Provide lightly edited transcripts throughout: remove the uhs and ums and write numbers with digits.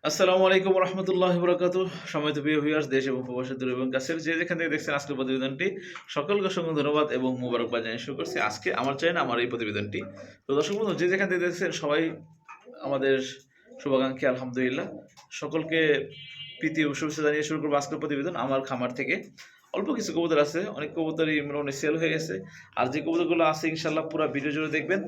আসসালামু আলাইকুম রহমতুল্লাহ বরকাত। সম্মানিত প্রিয় ভিউয়ার্স, দেশ এবং প্রবাসী দূর এবং কাছের যে যেখান থেকে দেখছেন আজকের প্রতিবেদনটি, সকলকে অসংখ্য ধন্যবাদ এবং মোবারকবাদ জানিয়ে শুরু করছি আজকে আমার চ্যানেল আমার এই প্রতিবেদনটি। তো দর্শক বন্ধু, যে যেখান থেকে দেখছেন সবাই আমাদের শুভাকাঙ্ক্ষী, আলহামদুলিল্লাহ সকলকে প্রীতি ও শুভেচ্ছা জানিয়ে শুরু করবো আজকের প্রতিবেদন আমার খামার থেকে। অল্প কিছু কবুতর আছে, অনেক কবুতরই মোটামুটি সেল হয়ে গেছে। আর যে কবুতরগুলো আছে ইনশাল্লাহ পুরো ভিডিও জুড়ে দেখবেন।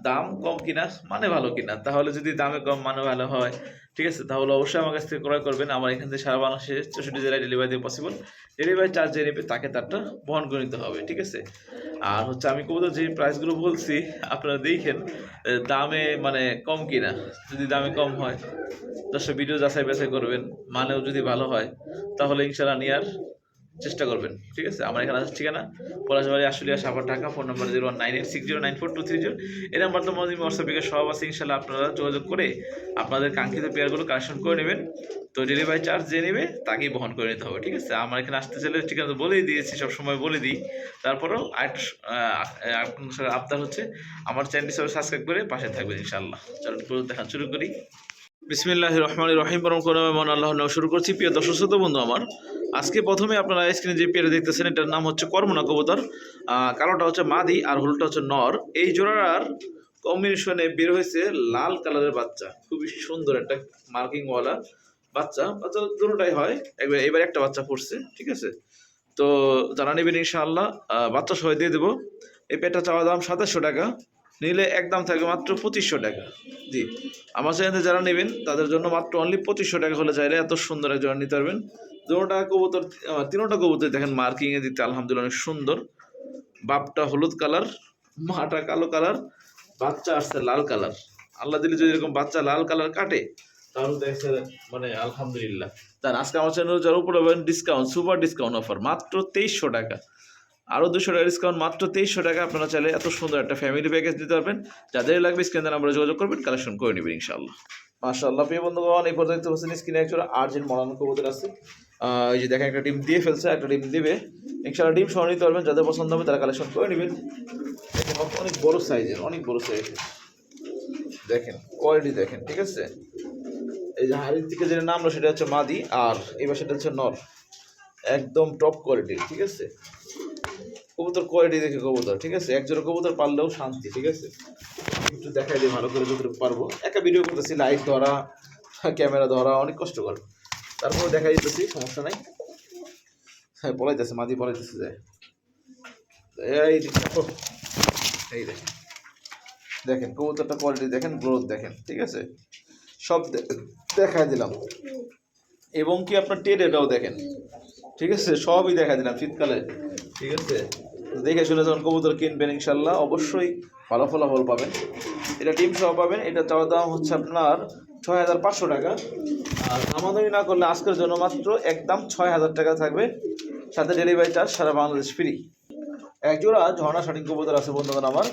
দাম কম কিনা মানে ভালো কিনা, তাহলে যদি দামে কম মানে ভালো হয়, ঠিক আছে, তাহলে অবশ্যই আমার কাছ থেকে ক্রয় করবেন। আমার এখান থেকে সারা বাংলাদেশে 64 জেলায় ডেলিভারি দিয়ে পসিবল। ডেলিভারি চার্জ যে নেবে তাকে তারটা বহন করে নিতে হবে, ঠিক আছে। আর হচ্ছে আমি কবুতর যে প্রাইসগুলো বলছি আপনারা দেখেন দামে মানে কম কিনা। যদি দামে কম হয় দর্শক ভিডিও যাচাই বাছাই করবেন, মানেও যদি ভালো হয় তাহলে ইনশাল্লাহ নেওয়ার চেষ্টা করবেন, ঠিক আছে। আমার এখানে আছে ঠিকানা পলাশবাড়ি, আশুলিয়া, সাভার, ঢাকা। Phone number 0198609423। এই নাম্বার তো মধ্যে হোয়াটসঅ্যাপে সব আছে। ইনশাল্লাহ আপনারা যোগাযোগ করে আপনাদের কাঙ্ক্ষিত পেয়ারগুলো কালেকশন করে নেবেন। তো ডেলিভারি চার্জ যে নেবে তাকেই বহন করে নিতে হবে, ঠিক আছে। আমার এখানে আসতে চাইলে ঠিকানা তো বলেই দিয়েছি, সবসময় বলে দিই। তারপরেও আরেকটা আপনার হচ্ছে আমার চ্যানেলটি সবাই সাবস্ক্রাইব করে পাশে থাকবেন ইনশাল্লাহ। চলুন দেখা শুরু করি। বিসমিল্লাহির রহমানির রহিম। পরম করুণাময় মহান আল্লাহর নামে শুরু করছি। প্রিয় দর্শক শ্রোতা বন্ধু আমার, আজকে প্রথমে আপনারা স্ক্রিনে যে পেয়ারা দেখতেছেন এটার নাম হচ্ছে কর্মনা কবুতর। কালোটা হচ্ছে মাদি আর হলুদটা হচ্ছে নর। এই জোড়ার কম্বিনেশনে বের হয়েছে লাল কালারের বাচ্চা, খুবই সুন্দর একটা মার্কিংওয়ালা বাচ্চা। বাচ্চা দুটোটাই হয়, এবার একটা বাচ্চা পড়ছে, ঠিক আছে। তো যারা নেবেন ইনশাআল্লাহ বাচ্চা সহ দিয়ে দেবো। এই পেয়ারটা চাওয়া দাম 2700 টাকা, নিলে একদম থাকবে মাত্র 2500 টাকা। জি, আমার চ্যানেলে যারা নেবেন তাদের জন্য মাত্র অনলি 2500 টাকা হলে চাইলে এত সুন্দর একজন নিতে পারবেন। দুটোটা কবুতর, তিনোটা কবুতর দেখেন মার্কিংয়ে দিতে আলহামদুলিল্লাহ অনেক সুন্দর। বাপটা হলুদ কালার, মাটা কালো কালার, বাচ্চা আসছে লাল কালার। আল্লাহ দিলে যদি এরকম বাচ্চা লাল কালার কাটে তাহলে দেখছে মানে আলহামদুলিল্লাহ। তার আজকে আমার চ্যানেল যারা উপরে পাবেন ডিসকাউন্ট, সুপার ডিসকাউন্ট অফার মাত্র 2300 টাকা। আরও 200 টাকা ডিসকাউন্ট, মাত্র 2300 টাকা। আপনারা চাইলে এত সুন্দর একটা ফ্যামিলি প্যাকেজ দিতে পারবেন। যাদের লাগবে স্ক্রিনে নাম্বারে যোগাযোগ করবেন, কালেকশন করে নেবেন ইনশাআল্লাহ। মাশাআল্লাহ প্রিয় বন্ধুগণ, এই পর্যন্ত দেখতে পাচ্ছেন স্ক্রিনে একজন আর্জেন্ট মরানো কবুতর আছে। এই যে দেখেন একটা ডিম দিয়ে ফেলছে, একটা ডিম দিবে ইনশাআল্লাহ। ডিম সহ নিতে পারবেন, যাদের পছন্দ হবে তারা কালেকশন করে নেবেন। দেখেন অনেক বড় সাইজের, অনেক বড় সাইজের, দেখেন কোয়ালিটি দেখেন, ঠিক আছে। এই যে হাড়ির থেকে যেটা নামলো সেটা হচ্ছে মাদি, আর এবার সেটা হচ্ছে নর, একদম টপ কোয়ালিটি, ঠিক আছে। কবুতর কোয়ালিটি দেখে কবুতর, ঠিক আছে। একজোড়া কবুতর পারলেও শান্তি, ঠিক আছে। একটু দেখাই দিই ভালো করে যতটুকু পারবো। একটা ভিডিও করতেছি, লাইট ধরা, ক্যামেরা ধরা অনেক কষ্টকর, তারপরে দেখা দিতেছি, সমস্যা নাই। হ্যাঁ পলাইতেছে, মাদি পলাইতেছে যায়। এই দেখো, এই দেখেন, দেখেন কবুতরটা কোয়ালিটি দেখেন, গ্রোথ দেখেন, ঠিক আছে। সব দেখাই দিলাম, এবং কি আপনার টেডেটাও দেখেন, ঠিক আছে। সবই দেখা দিলাম শীতকালে, ঠিক আছে। দেখে শুনে যখন কবুতর কিনবেন ইনশাল্লাহ অবশ্যই ভালো ফলাফল পাবেন। এটা টিম সহ পাবেন। এটা চাওয়া দাম হচ্ছে আপনার 6500 টাকা। আর দামাদামি না করলে আজকের জন্য মাত্র একদম 6000 টাকা থাকবে, সাথে ডেলিভারি চার্জ সারা বাংলাদেশ ফ্রি। একজোড়া ঝর্ণা শাটিং কবুতর আছে বন্ধুগণ আমার।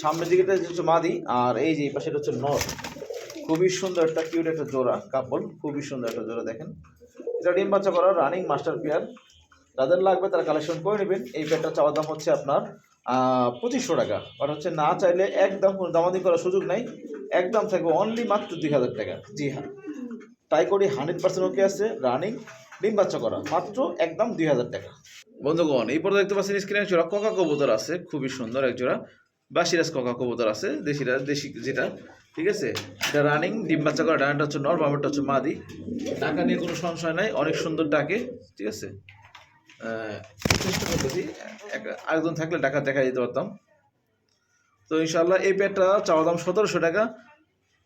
সামনের দিকে হচ্ছে মাদি, আর এই যে পাশে হচ্ছে নর। খুবই সুন্দর একটা কিউট একটা জোড়া কাপল, খুবই সুন্দর একটা জোড়া দেখেন। এটা ডিম বাচ্চা করা রানিং মাস্টার পেয়ার। যাদের লাগবে তারা কালেকশন করে নেবেন। এই পেয়ারটা চাওয়া দাম হচ্ছে আপনার 2500 টাকা। আর হচ্ছে না চাইলে একদম কোনো দামাদি করার সুযোগ নাই, একদম থাকবে অনলি মাত্র 2000 টাকা। জি হ্যাঁ, তাই করি 100% ওকে আছে, রানিং ডিম বাচ্চা করা, মাত্র একদম 2000 টাকা। বন্ধুগণ এই পরে দেখতে পাচ্ছেন স্ক্রিনে একজোড়া ককা কবুতর আছে, খুবই সুন্দর একজোড়া বাসিরাজ ককা কবুতর আছে, দেশি যেটা, ঠিক আছে। এটা রানিং ডিম বাচ্চা করা, ডানাটা হচ্ছে নর, বামেরটা হচ্ছে মাদি। টাকা নিয়ে কোনো সংশয় নাই, অনেক সুন্দর ডাকে, ঠিক আছে। চেষ্টা করতেছি, আরেকজন থাকলে টাকা দেখা দিতে পারতাম। তো ইনশাল্লাহ এই পেয়ারটা চাওয়া দাম 1700 টাকা,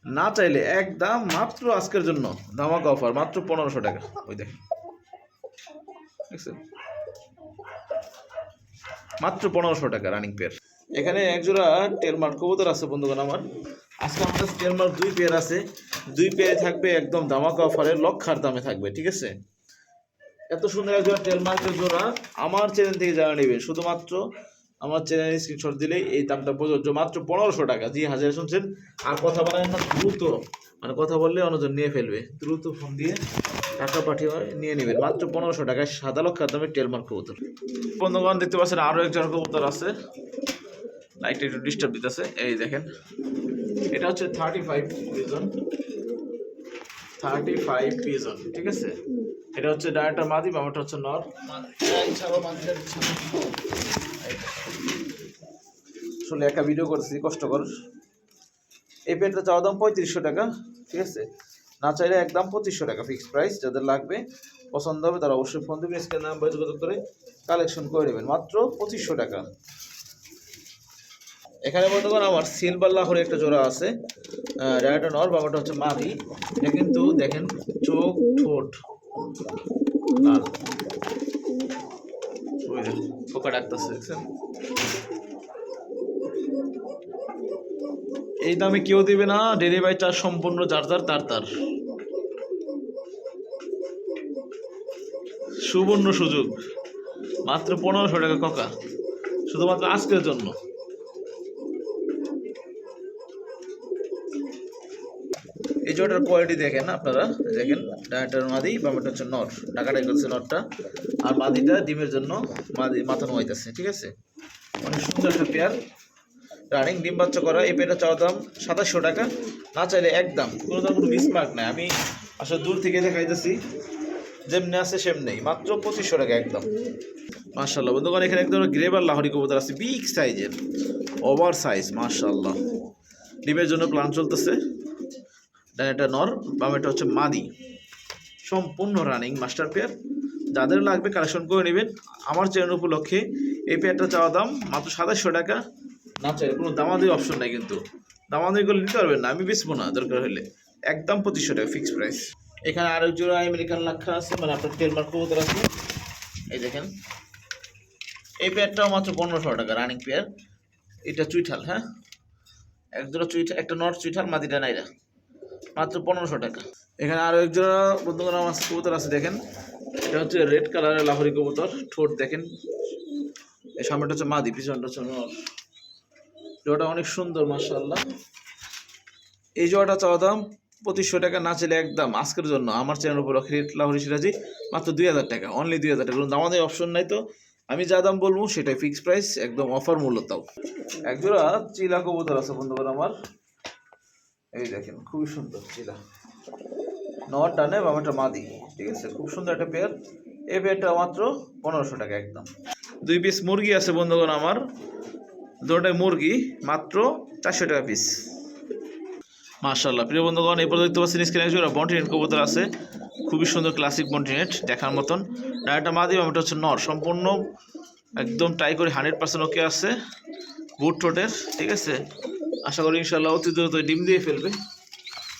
না চাইলে একদম মাত্র আজকের জন্য ধামাকা অফার মাত্র 1500 টাকা। ওই দেখেন, মাত্র 1500 টাকা রানিং পেয়ার। এখানে একজোড়া টেলমার্ক কবুতর আছে বন্ধুগণ আমার। আজকে আমাদের টেলমার্ক 2 পেয়ার আছে, 2 পেয়ারে থাকবে একদম ধামাকা অফারে, লক্ষার দামে থাকবে, ঠিক আছে। এত সুন্দর একজোড়া টেলমার্কের জোড়া আমার চ্যানেল থেকে যারা নেবেন শুধুমাত্র আমার চ্যানেলে স্ক্রিনশট দিলেই এই দামটা প্রযোজ্য, মাত্র 1500 টাকা। জি হাজার শুনছেন, আর কথা বলেন না, দ্রুত মানে কথা বললে অন্যজন নিয়ে ফেলবে, দ্রুত ফোন দিয়ে টাকা পাঠিয়ে নিয়ে নেবেন মাত্র 1500 টাকায় সাদা লক্ষার দামে টেলমার্ক কবুতর। বন্ধুগণ দেখতে পাচ্ছেন আরও একজন কবুতর আছে, লাইটটা একটু ডিস্টার্ব দিতেছে। এই দেখেন, এটা হচ্ছে 35 রিজন, 35 পিজন, ঠিক আছে। এটা হচ্ছে ডায়াটা মাদি, বামাটা হচ্ছে নর। আসলে একটা ভিডিও করেছি, কষ্টকর। এই পেনটা চাওয়া দাম 3500 টাকা, ঠিক আছে। না চাইলে একদম 2500 টাকা ফিক্সড প্রাইস। যাদের লাগবে পছন্দ হবে তারা অবশ্যই ফোন দেবেন, স্ক্রিনে নাম্বার যোগাযোগ করে কালেকশন করে নেবেন মাত্র 2500 টাকা। এখানে বন্ধুগণ আমার সিলভার লাহোরে একটা জোড়া আছে, ডায়াটা নর, বাবাটা হচ্ছে মাদি। এটা কিন্তু দেখেন চোখ ঠোঁট লাল, ওই দেখেন পোকা ডাকতেছে, দেখছেন। এই দামে কেউ দিবে না, ডেলিভারি চার্জ সম্পূর্ণ যার তার। সুবর্ণ সুযোগ, মাত্র 1500 টাকা ককা, শুধুমাত্র আজকের জন্য। এই জোটার কোয়ালিটি দেখেন আপনারা, দেখেন ডায়াটার মাদি, বাবাটা হচ্ছে নর, টাকাটাই করছে নরটা, আর মাদিটা ডিমের জন্য মাদি মাথা নোয়াইতেছে, ঠিক আছে। অনেক সুন্দর একটা পেয়ার, রানিং ডিম বাচ্চা করা। এই পেয়ারটা চাওয়া দাম 2700 টাকা। না চাইলে একদম কোনো দাম, কোনো মিসমার্ক নাই। আমি আসলে দূর থেকে দেখাইতেছি, যেমনি আছে সেমনি, মাত্র 2500 টাকা একদম। মাশাআল্লাহ বন্ধুগণ, এখানে একদম গ্রেবার লাহোরি কবুতর আছে, বিগ সাইজের, ওভার সাইজ, মাশাআল্লাহ। ডিমের জন্য প্ল্যান চলতেছে। এটা নর, বামেটা হচ্ছে মাদি, সম্পূর্ণ রানিং মাস্টার পেয়ার। যাদের লাগবে কালেকশন করে নেবেন আমার চ্যানেল উপলক্ষে। এই পেয়ারটা চাওয়া দাম মাত্র 2700 টাকা। না চাইলে কোনো দামাদি অপশন নাই, কিন্তু দামাদি করে নিতে পারবেন না, আমি বেচবো না দরকার হলে। একদম 2500 টাকা ফিক্সড প্রাইস। এখানে আরেক জোড়া আমেরিকান লাক্ষা আছে, মানে আপনার টেলমার্ক কবুতর আছে, এই দেখেন। এই পেয়ারটাও মাত্র 1500 টাকা, রানিং পেয়ার। এটা চুইঠাল, হ্যাঁ, এক জোড়া চুইঠাল, একটা নর চুইঠাল, মাদিটা নাইরা, মাত্র 1500 টাকা। এখানে আরো এক জোড়া বন্ধুগণ আমার কবুতর আছে, দেখেন। এটা হচ্ছে রেড কালারের লাহোরি কবুতর, ঠোঁট দেখেন। এই সামনেটা হচ্ছে মাদি, পিছনটা হচ্ছে নর। জোড়াটা অনেক সুন্দর মাশাআল্লাহ। এই জোড়াটা চাওয়া দাম 2500 টাকা। না চাইলে একদম আজকের জন্য আমার চ্যানেল উপলক্ষে রেড লাহোরি সিরাজি মাত্র 2000 টাকা, অনলি 2000 টাকা। কোনো দামাদের অপশন নাই, তো আমি যা দাম বলবো সেটাই ফিক্সড প্রাইস, একদম অফার মূল্য। তাও এক জোড়া চিলা কবুতর আছে বন্ধুগণ আমার, এই দেখেন খুবই সুন্দর চিলা, নর ডানে, বামেটা মাদি, ঠিক আছে। খুব সুন্দর একটা পেয়ার। এই পেয়ারটা মাত্র 1500 টাকা একদম। 2 পিস মুরগি আছে বন্ধুগণ আমার, দুটোটাই মুরগি, মাত্র 400 টাকা পিস। মাশাআল্লাহ প্রিয় বন্ধুগণ, এই পর্যন্ত দেখতে পাচ্ছেন স্ক্রিনে জোড়া বন্টিনেট কবুতর আছে, খুবই সুন্দর ক্লাসিক বন্টিনেট, দেখার মতন। ডায়াটা মাদি, বামেটা হচ্ছে নর, সম্পূর্ণ একদম ট্রাই করে 100% ওকে আছে, বুট ঠোঁটের, ঠিক আছে। আশা করি ইনশাআল্লাহ অতি দ্রুত ডিম দিয়ে ফেলবে।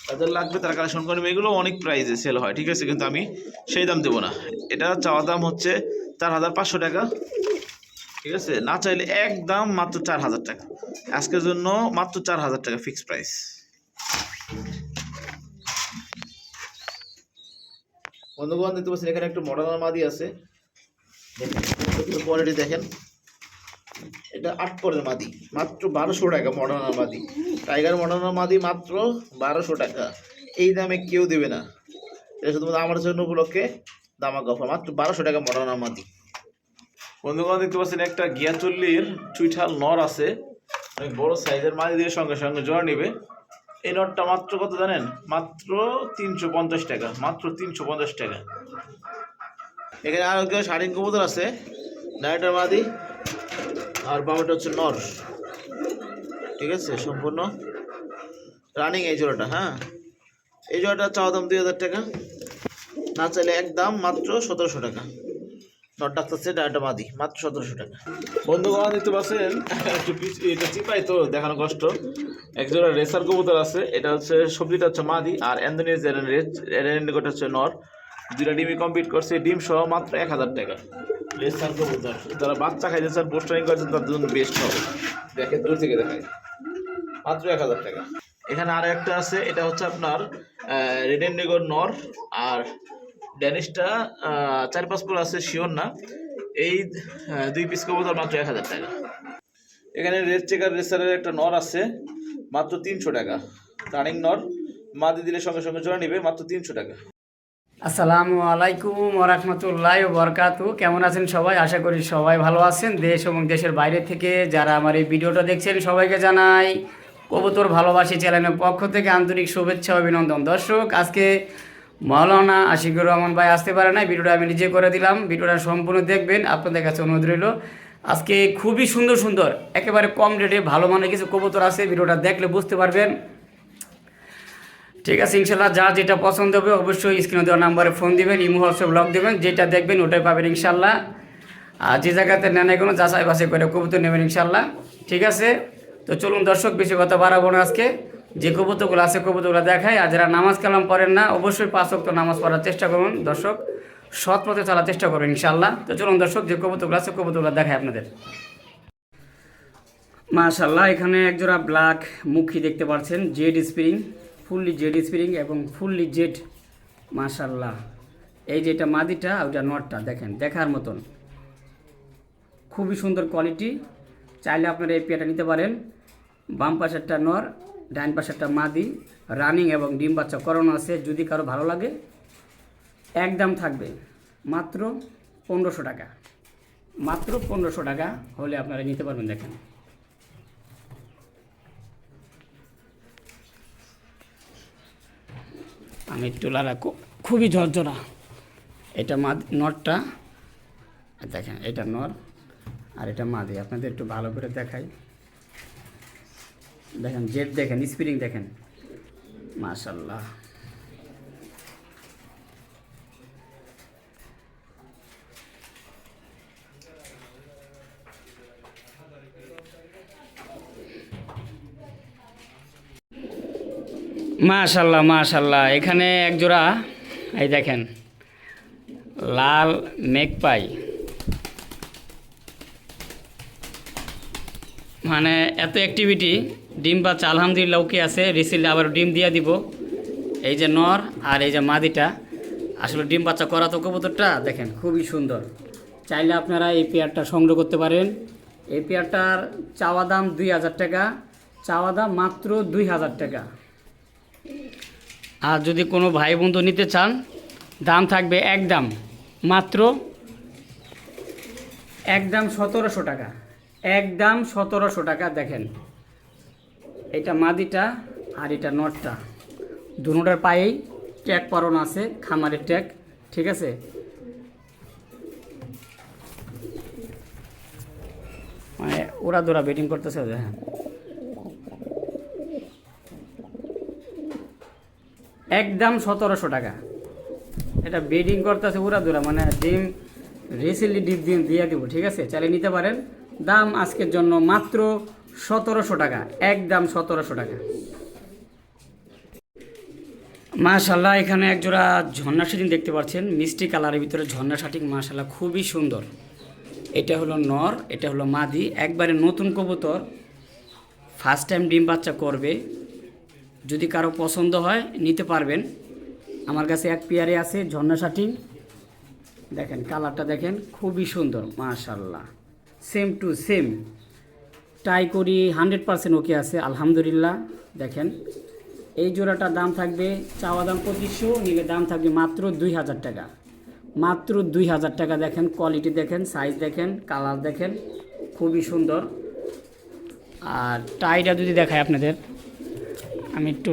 যাদের লাগবে তারা কালেকশন করবে। এগুলো অনেক প্রাইসে সেল হয়, ঠিক আছে, কিন্তু আমি সেই দাম দেবো না। এটা চাওয়া দাম হচ্ছে 4500 টাকা, ঠিক আছে। না চাইলে একদম মাত্র 4000 টাকা, আজকের জন্য মাত্র 4000 টাকা ফিক্সড প্রাইস। বন্ধুগণ দেখতে পাচ্ছেন এখানে একটা মডার্ন মাদি আছে, কোয়ালিটি দেখেন। এটা 8 পরের মাদি, মাত্র 1200 টাকা। মডার্ন মাদি, টাইগার মডার্ন মাদি, মাত্র 1200 টাকা। এই দামে কেউ দেবে না, এটা শুধুমাত্র আমার জন্য উপলক্ষে দামাক অফার, মাত্র 1200 টাকা মডার্ন মাদি। বন্ধুগণ দেখতে পাচ্ছেন একটা গিয়াচল্লির চুইঠাল নর আছে, অনেক বড় সাইজের, মাদি দিয়ে সঙ্গে সঙ্গে জোড়া নেবে। এই নটটা মাত্র কত জানেন? মাত্র 350 টাকা, মাত্র 350 টাকা। এখানে আর কেউ শাড়িন কবুতর আছে, ডায়াটার মাদি আর বাবাটা হচ্ছে নর, ঠিক আছে, সম্পূর্ণ রানিং এই জোড়াটা। হ্যাঁ, এই জোড়াটা চাওয়া দাম 2000 টাকা, না চাইলে একদম মাত্র 1700 টাকা। নট ডাকতেছে ডায়াটা মাদি, মাত্র 1700 টাকা। বন্ধুগণ দেখতে পাচ্ছেন এটা চিপাই তো দেখানো কষ্ট, এক জোড়া রেসার কবুতর আছে, এটা হচ্ছে সবজিটা হচ্ছে মাদি, আর এন্ডোনেশিয়ান হচ্ছে নর। দুটা ডিমই কমপ্লিট করছে, ডিম সহ মাত্র 1000 টাকা। রেসার কবুতর যারা বাচ্চা খাইতে চান, পোস্টারিং করছেন, তাদের জন্য বেস্ট হবে। দেখে দূর থেকে দেখায়, মাত্র 1000 টাকা। এখানে আর একটা আছে, এটা হচ্ছে আপনার রেড ইন্ডিগোর নর, আর ড্যানিশটা 4-5 পুরো আছে, শিওর না। এই 2 পিস কবুতর মাত্র 1000 টাকা। এখানে রেড চেকার রেসারের একটা নর আছে, মাত্র 300 টাকা, রানিং নর, মাদি দিলে সঙ্গে সঙ্গে জোড়া নিবে, মাত্র 300 টাকা। আসসালামু আলাইকুম ওয়া রাহমাতুল্লাহি ওয়া বারাকাতুহু। কেমন আছেন সবাই? আশা করি সবাই ভালো আছেন। দেশ এবং দেশের বাইরে থেকে যারা আমার এই ভিডিওটা দেখছেন সবাইকে জানাই কবুতর ভালোবাসি চ্যানেলের পক্ষ থেকে আন্তরিক শুভেচ্ছা ও অভিনন্দন। দর্শক, আজকে মাওলানা আশিকুর রহমান ভাই আসতে পারে না, ভিডিওটা আমি নিজে করে দিলাম। ভিডিওটা সম্পূর্ণ দেখবেন, আপনাদের কাছে অনুরোধ রইল। আজকে খুবই সুন্দর সুন্দর একেবারে কম রেটে ভালো মানের কিছু কবুতর আছে, ভিডিওটা দেখলে বুঝতে পারবেন। ঠিক আছে, ইনশাল্লাহ যা যেটা পছন্দ হবে অবশ্যই স্ক্রিনে দেওয়া নাম্বারে ফোন দিবেন, ইমো হোয়াটসঅ্যাপ ব্লগ দেবেন, যেটা দেখবেন ওটাই পাবেন ইনশাল্লাহ। আর যে জায়গাতে নেন কোনো যাচাই বাছাই করে কবুতর নেবেন ইনশাল্লাহ। ঠিক আছে, তো চলুন দর্শক, বেশি কথা বাড়াবো না। আজকে যে কবুতরগুলো আছে কবুতরগুলো দেখাই। আর যারা নামাজ কালাম পড়েন না অবশ্যই 5 ওয়াক্ত নামাজ পড়ার চেষ্টা করুন দর্শক, সৎ পথে চলার চেষ্টা করবেন ইনশাল্লাহ। তো চলুন দর্শক, যে কবুতরগুলো আছে কবুতরগুলো দেখাই আপনাদের। মাশাল্লাহ, এখানে একজোড়া ব্ল্যাক মুখী দেখতে পাচ্ছেন, jade spring, fully jade spring এবং ফুললি জেড। মাশাল্লাহ, এই যেটা মাদিটা ওইটা নটটা দেখেন, দেখার মতন খুবই সুন্দর কোয়ালিটি। চাইলে আপনারা এই পেয়ারটা নিতে পারেন। বাম পাশেরটা নর, ডাইন পাশেরটা মাদি, রানিং এবং ডিম বাচ্চা করানো আছে। যদি কারো ভালো লাগে একদম থাকবে মাত্র 1500 টাকা, মাত্র 1500 টাকা হলে আপনারা নিতে পারবেন। দেখেন আমি একটু লালা, খুবই ঝরঝরা। এটা নরটা দেখেন, এটা নর আর এটা মাদি। আপনাদের একটু ভালো করে দেখাই, দেখেন জেড দেখেন, স্প্রিং দেখেন, মাশাল্লাহ। মাশাল্লাহ মাশাল্লাহ, এখানে এক জোড়া এই দেখেন লাল মেঘপাই, মানে এত অ্যাক্টিভিটি। ডিম বাচ্চা আলহামদুলিল্লাহ ওকে আছে, রিসিল আবার ডিম দিয়ে দিব। এই যে নর আর এই যে মাদিটা, আসলে ডিম বাচ্চা করা তো কবুতরটা দেখেন খুবই সুন্দর। চাইলে আপনারা এই পেয়ারটা সংগ্রহ করতে পারেন। এই পেয়ারটার চাওয়া দাম 2000 টাকা, চাওয়া দাম মাত্র 2000 টাকা। আর যদি কোনো ভাই বন্ধু নিতে চান দাম থাকবে একদম মাত্র 1700 টাকা, একদম 1700 টাকা। দেখেন এটা মাদিটা আর এটা নটটা, দুটোটার পায়েই ট্যাগ পরানো আছে, খামারের ট্যাগ। ঠিক আছে, মানে ওরা দোরা বেটিং করতেছে। হ্যাঁ, একদম 1700 টাকা। এটা বেডিং করতেছে ওরা দোরা, মানে ডিম রিসেন্টলি ডিম দিয়ে দিব। ঠিক আছে, চাইলে নিতে পারেন। দাম আজকের জন্য মাত্র 1700 টাকা, একদম 1700 টাকা। মাশাল্লাহ, এখানে একজোড়া ঝর্ণা শাটিং দেখতে পাচ্ছেন, মিষ্টি কালারের ভিতরে ঝর্ণা শাটিং। মাশাল্লাহ খুবই সুন্দর। এটা হলো নর, এটা হলো মাদি, একবারে নতুন কবুতর, ফার্স্ট টাইম ডিম বাচ্চা করবে। যদি কারো পছন্দ হয় নিতে পারবেন। আমার কাছে এক পেয়ারে আছে ঝর্ণা শাটিং। দেখেন কালারটা দেখেন খুবই সুন্দর মাশাল্লাহ, সেম টু সেম। ট্রাই করি 100% ওকে আছে আলহামদুলিল্লাহ। দেখেন এই জোড়াটার দাম থাকবে, চাওয়া দাম 2500, নিলে দাম থাকবে মাত্র 2000 টাকা, মাত্র 2000 টাকা। দেখেন কোয়ালিটি দেখেন, সাইজ দেখেন, কালার দেখেন খুবই সুন্দর। আর টাইটা যদি দেখাই আপনাদের, আমি একটু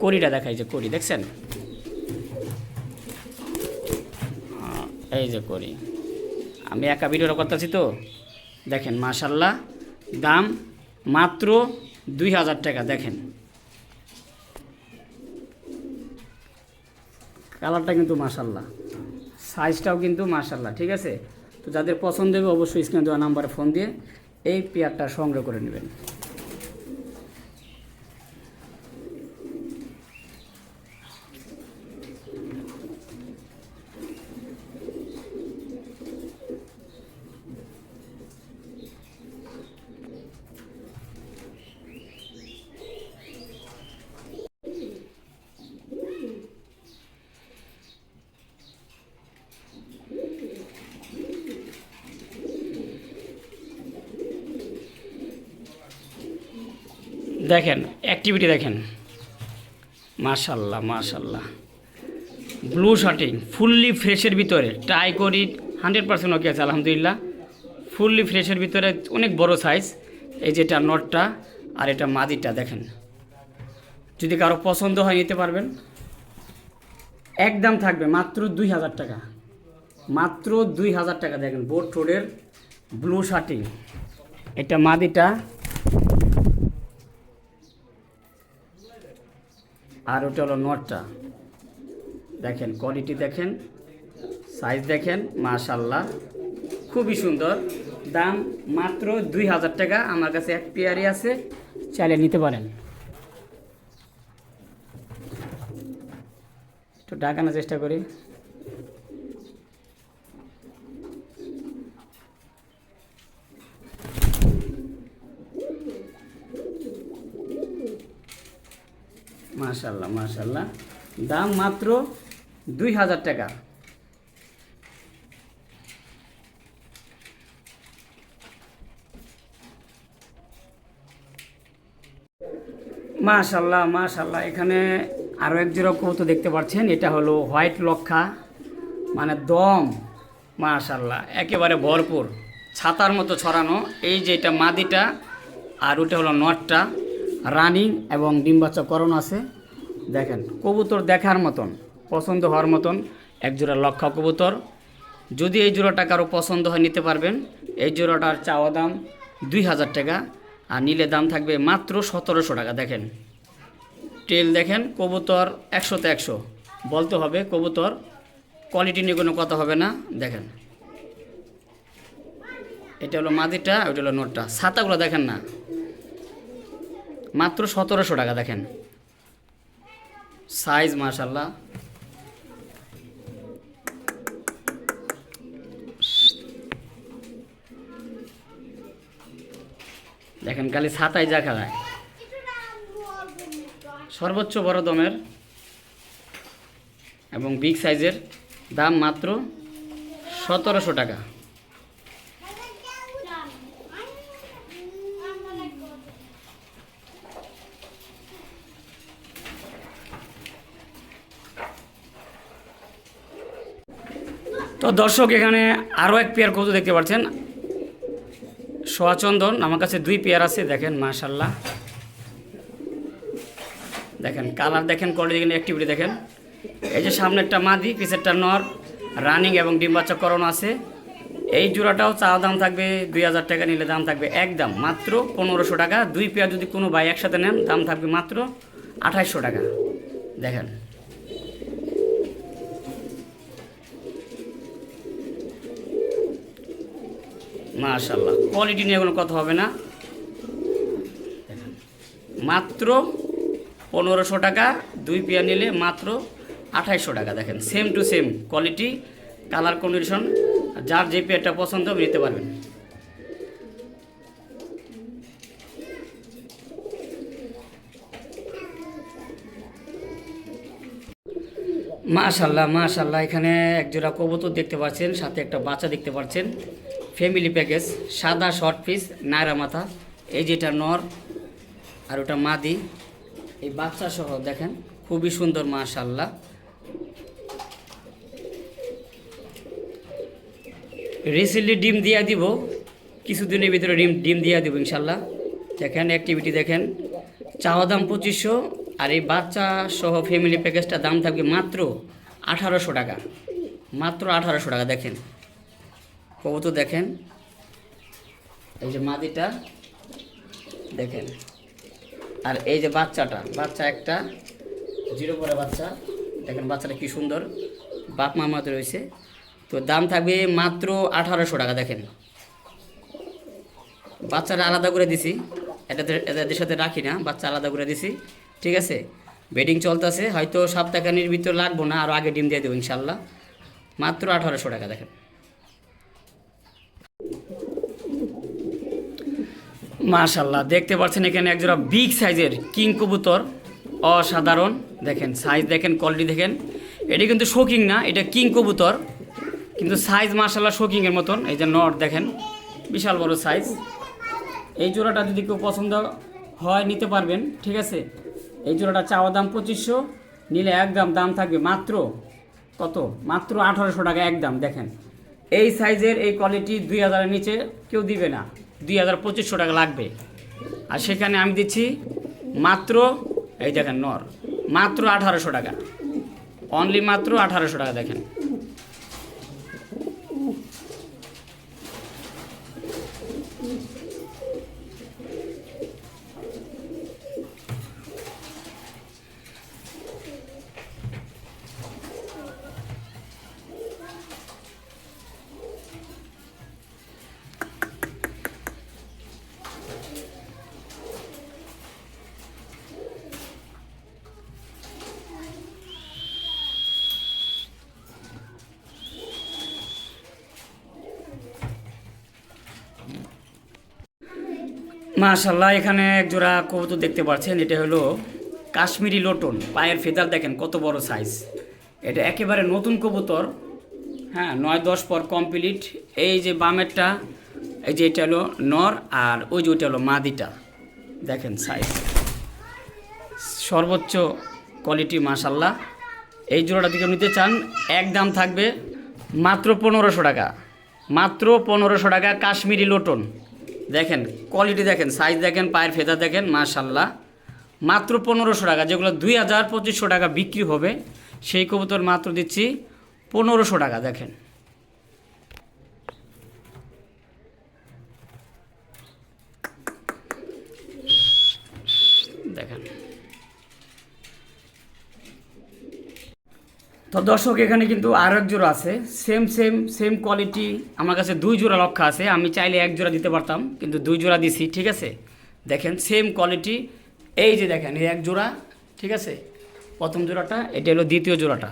কড়িটা দেখাই, যে কড়ি দেখছেন, এই যে করি, আমি একা ভিডিওটা করতেছি তো দেখেন। মাশাল্লাহ, দাম মাত্র 2000 টাকা। দেখেন কালারটা কিন্তু মাশাল্লাহ, সাইজটাও কিন্তু মাশাল্লাহ। ঠিক আছে, তো যাদের পছন্দ হবে অবশ্যই স্ক্রিনে দেওয়া নাম্বারে ফোন দিয়ে এই পেয়ারটা সংগ্রহ করে নেবেন। দেখেন অ্যাক্টিভিটি দেখেন, মাশাল্লাহ মাশাল্লাহ। ব্লু শার্টিং ফুললি ফ্রেশের ভিতরে, ট্রাই করি 100% ওকে আছে আলহামদুলিল্লাহ। ফুললি ফ্রেশের ভিতরে অনেক বড় সাইজ। এই যেটা নটটা আর এটা মাদিটা দেখেন, যদি কারো পছন্দ হয় নিতে পারবেন। একদম থাকবে মাত্র 2000 টাকা, মাত্র 2000 টাকা। দেখেন বোট রোডের ব্লু শার্টিং, এটা মাদিটা আর ওটা হলো নটটা। দেখেন কোয়ালিটি দেখেন, সাইজ দেখেন, মাশাল্লাহ খুবই সুন্দর। দাম মাত্র 2000 টাকা। আমার কাছে এক পেয়ারই আছে, চাইলে নিতে পারেন। একটু ডাকানোর চেষ্টা করি। মাশাল্লাহ মাশাল্লাহ, দাম মাত্র 2000 টাকা। মাশাল্লাহ মাশাল্লাহ, এখানে আরও এক জোড়া কবুতর দেখতে পাচ্ছেন। এটা হলো হোয়াইট লক্ষা, মানে দম মাশাল্লাহ একেবারে ভরপুর, ছাতার মতো ছড়ানো। এই যে এটা মাদিটা আর ওটা হলো নটটা, রানিং এবং ডিম বাচ্চা করানো আছে। দেখেন কবুতর দেখার মতন, পছন্দ হওয়ার মতন এক জোড়া লক্ষা কবুতর। যদি এই জোড়াটা কারো পছন্দ হয় নিতে পারবেন। এই জোড়াটার চাওয়া দাম 2000 টাকা, আর নিলে দাম থাকবে মাত্র 1700 টাকা। দেখেন টেল দেখেন, কবুতর 100তে 100 বলতে হবে। কবুতর কোয়ালিটি নিয়ে কোনো কথা হবে না। দেখেন এটা হলো মাদিটা, ওইটা হলো নটটা। ছাতাগুলো দেখেন না, মাত্র 1700 টাকা। দেখেন সাইজ মাশাল্লাহ। দেখেন খালি ছাতায় যা খেলায়, সর্বোচ্চ বড় দমের এবং বিগ সাইজের। দাম মাত্র 1700 টাকা। তো দর্শক এখানে আরও এক পেয়ার কবুতর দেখতে পাচ্ছেন, সোয়াচন্দন। আমার কাছে 2 পেয়ার আছে। দেখেন মাশাল্লাহ, দেখেন কালার দেখেন, কোয়ালিটি দেখেন, অ্যাক্টিভিটি দেখেন। এই যে সামনেরটা মাদি, পিছেরটা নর, রানিং এবং ডিম বাচ্চা করানো আছে। এই জোড়াটাও চাওয়া দাম থাকবে 2000 টাকা, নিলে দাম থাকবে একদম মাত্র 1500 টাকা। 2 পেয়ার যদি কোনো ভাই একসাথে নেন দাম থাকবে মাত্র 2800 টাকা। দেখেন মাশাল্লাহ, কোয়ালিটি নিয়ে কোনো কথা হবে না। মাত্র 1500 টাকা, 2 পেয়ার নিলে মাত্র 2800 টাকা। দেখেন same to same quality, colour condition, যার যে পেয়ারটা পছন্দ হবে নিতে পারবেন। মাশাল্লাহ মাশাল্লাহ, এখানে এক জোড়া কবুতর দেখতে পাচ্ছেন, সাথে একটা বাচ্চা দেখতে পাচ্ছেন। ফ্যামিলি প্যাকেজ, সাদা শর্ট পিস, নায়রা মাথা। এই যেটা নর আর ওটা মাদি, এই বাচ্চা সহ দেখেন খুবই সুন্দর মাশাল্লাহ। রিসেন্টলি ডিম দিয়ে দিব, কিছুদিনের ভিতরে ডিম দিয়ে দিব ইনশাল্লাহ। দেখেন অ্যাক্টিভিটি দেখেন, চাওয়া দাম 2500, আর এই বাচ্চা সহ ফ্যামিলি প্যাকেজটা দাম থাকবে মাত্র 1800 টাকা, মাত্র 1800 টাকা। দেখেন কবুতর দেখেন, এই যে মাদিটা দেখেন, আর এই যে বাচ্চাটা, বাচ্চা একটা 0 পরে বাচ্চা। দেখেন বাচ্চাটা কি সুন্দর, বাপ মামাতে রয়েছে। তো দাম থাকবে মাত্র 1800 টাকা। দেখেন বাচ্চাটা আলাদা করে দিছি, এদের সাথে রাখি না, বাচ্চা আলাদা করে দিছি। ঠিক আছে, বেডিং চলতেছে, হয়তো সপ্তাহখানির ভিতর লাগবো না, আরও আগে ডিম দিয়ে দেবো ইনশাল্লাহ। মাত্র 1800 টাকা। দেখেন মাশাল্লাহ, দেখতে পাচ্ছেন এখানে একজোড়া বিগ সাইজের কিং কবুতর, অসাধারণ। দেখেন সাইজ দেখেন, কোয়ালিটি দেখেন। এটি কিন্তু শোকিং না, এটা কিং কবুতর, কিন্তু সাইজ মাশাল্লাহ শোকিংয়ের মতন। এই যে নট দেখেন, বিশাল বড় সাইজ। এই জোড়াটা যদি কেউ পছন্দ হয় নিতে পারবেন। ঠিক আছে, এই জোড়াটা চাওয়া দাম 2500, নিলে একদম দাম থাকবে মাত্র কত, মাত্র 1800 টাকা একদম। দেখেন এই সাইজের এই কোয়ালিটি 2000-এর নিচে কেউ দিবে না, 2500 টাকা লাগবে। আর সেখানে আমি দিচ্ছি মাত্র, এই দেখেন নর, মাত্র 1800 টাকা। অনলি মাত্র 1800 টাকা দেখেন। মাশাআল্লাহ, এখানে এক জোড়া কবুতর দেখতে পাচ্ছেন। এটা হলো কাশ্মীরি লোটন। পায়ের ফেদার দেখেন কত বড় সাইজ। এটা একেবারে নতুন কবুতর। হ্যাঁ, 9-10 পর কমপ্লিট। এই যে বামেরটা, এই যে এটা হলো নর, আর ওই যে ওইটা হলো মাদিটা। দেখেন সাইজ, সর্বোচ্চ কোয়ালিটি মাশাআল্লাহ। এই জোড়াটা দিকে নিতে চান, একদম থাকবে মাত্র 1500 টাকা। মাত্র 1500 টাকা কাশ্মীরি লোটন। দেখেন কোয়ালিটি, দেখেন সাইজ, দেখেন পায়ের ফেদা দেখেন মাশাআল্লাহ। মাত্র 1500 টাকা। যেগুলো 2000-2500 টাকা বিক্রি হবে, সেই কবুতর মাত্র দিচ্ছি 1500 টাকা। দেখেন দেখেন। তো দর্শক, এখানে কিন্তু আরও এক জোড়া আছে। Same quality. আমার কাছে 2 জোড়া লক্ষ্য আছে। আমি চাইলে 1 জোড়া দিতে পারতাম, কিন্তু 2 জোড়া দিছি। ঠিক আছে, দেখেন সেম কোয়ালিটি। এই যে দেখেন, এই 1 জোড়া। ঠিক আছে, প্রথম জোড়াটা, এটা হলো দ্বিতীয় জোড়াটা।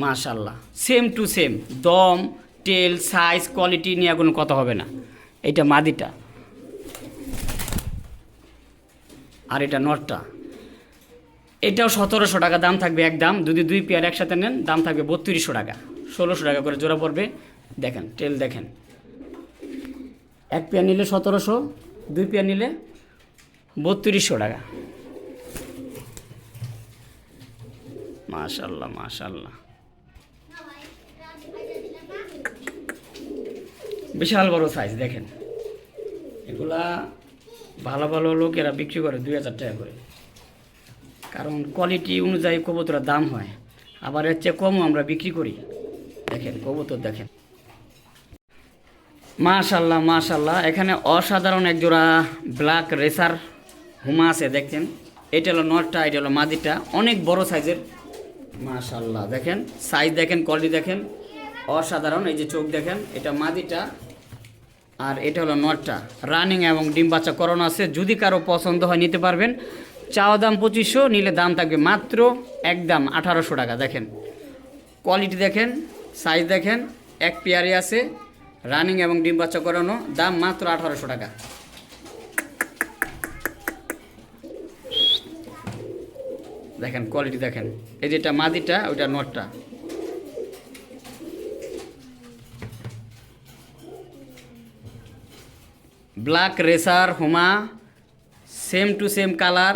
মাশাআল্লাহ, সেম টু সেম। দম, টেল, সাইজ, কোয়ালিটি নিয়ে কোনো কথা হবে না। এটা মাদিটা, আর এটা নটটা। এটাও 1700 টাকা দাম থাকবে একদম। যদি 2 পেয়ার একসাথে নেন, দাম থাকবে 3200 টাকা। 1600 টাকা করে জোড়া পড়বে। দেখেন টেল দেখেন, 1 পেয়ার নিলে 1700, 2 পেয়ার নিলে 3200 টাকা। মাশাআল্লাহ মাশাআল্লাহ, বিশাল বড় সাইজ। দেখেন এগুলা ভালো ভালো লোকেরা বিক্রি করে 2000 টাকা করে, কারণ কোয়ালিটি অনুযায়ী কবুতরের দাম হয়। আবার এর চেয়ে কমও আমরা বিক্রি করি। দেখেন কবুতর দেখেন মাশাআল্লাহ মাশাআল্লাহ। এখানে অসাধারণ এক জোড়া ব্ল্যাক রেসার হুমা আছে। দেখছেন, এটা হলো নটটা, এটা হলো মাদিটা। অনেক বড় সাইজের মাশাআল্লাহ। দেখেন সাইজ দেখেন, কোয়ালিটি দেখেন, অসাধারণ। এই যে চোখ দেখেন, এটা মাদিটা, আর এটা হলো নটটা। রানিং এবং ডিম বাচ্চা করানো আছে। যদি কারো পছন্দ হয় নিতে পারবেন। চাওয়া দাম 2500, নিলে দাম থাকবে মাত্র একদম 1800 টাকা। দেখেন কোয়ালিটি দেখেন, সাইজ দেখেন, 1 পেয়ারে আছে, রানিং এবং ডিম বাচ্চা করানো। দাম মাত্র 1800 টাকা। দেখেন কোয়ালিটি দেখেন, এই যেটা মাদিটা, ওইটা নটটা। ব্ল্যাক রেসার হুমা, সেম টু সেম কালার,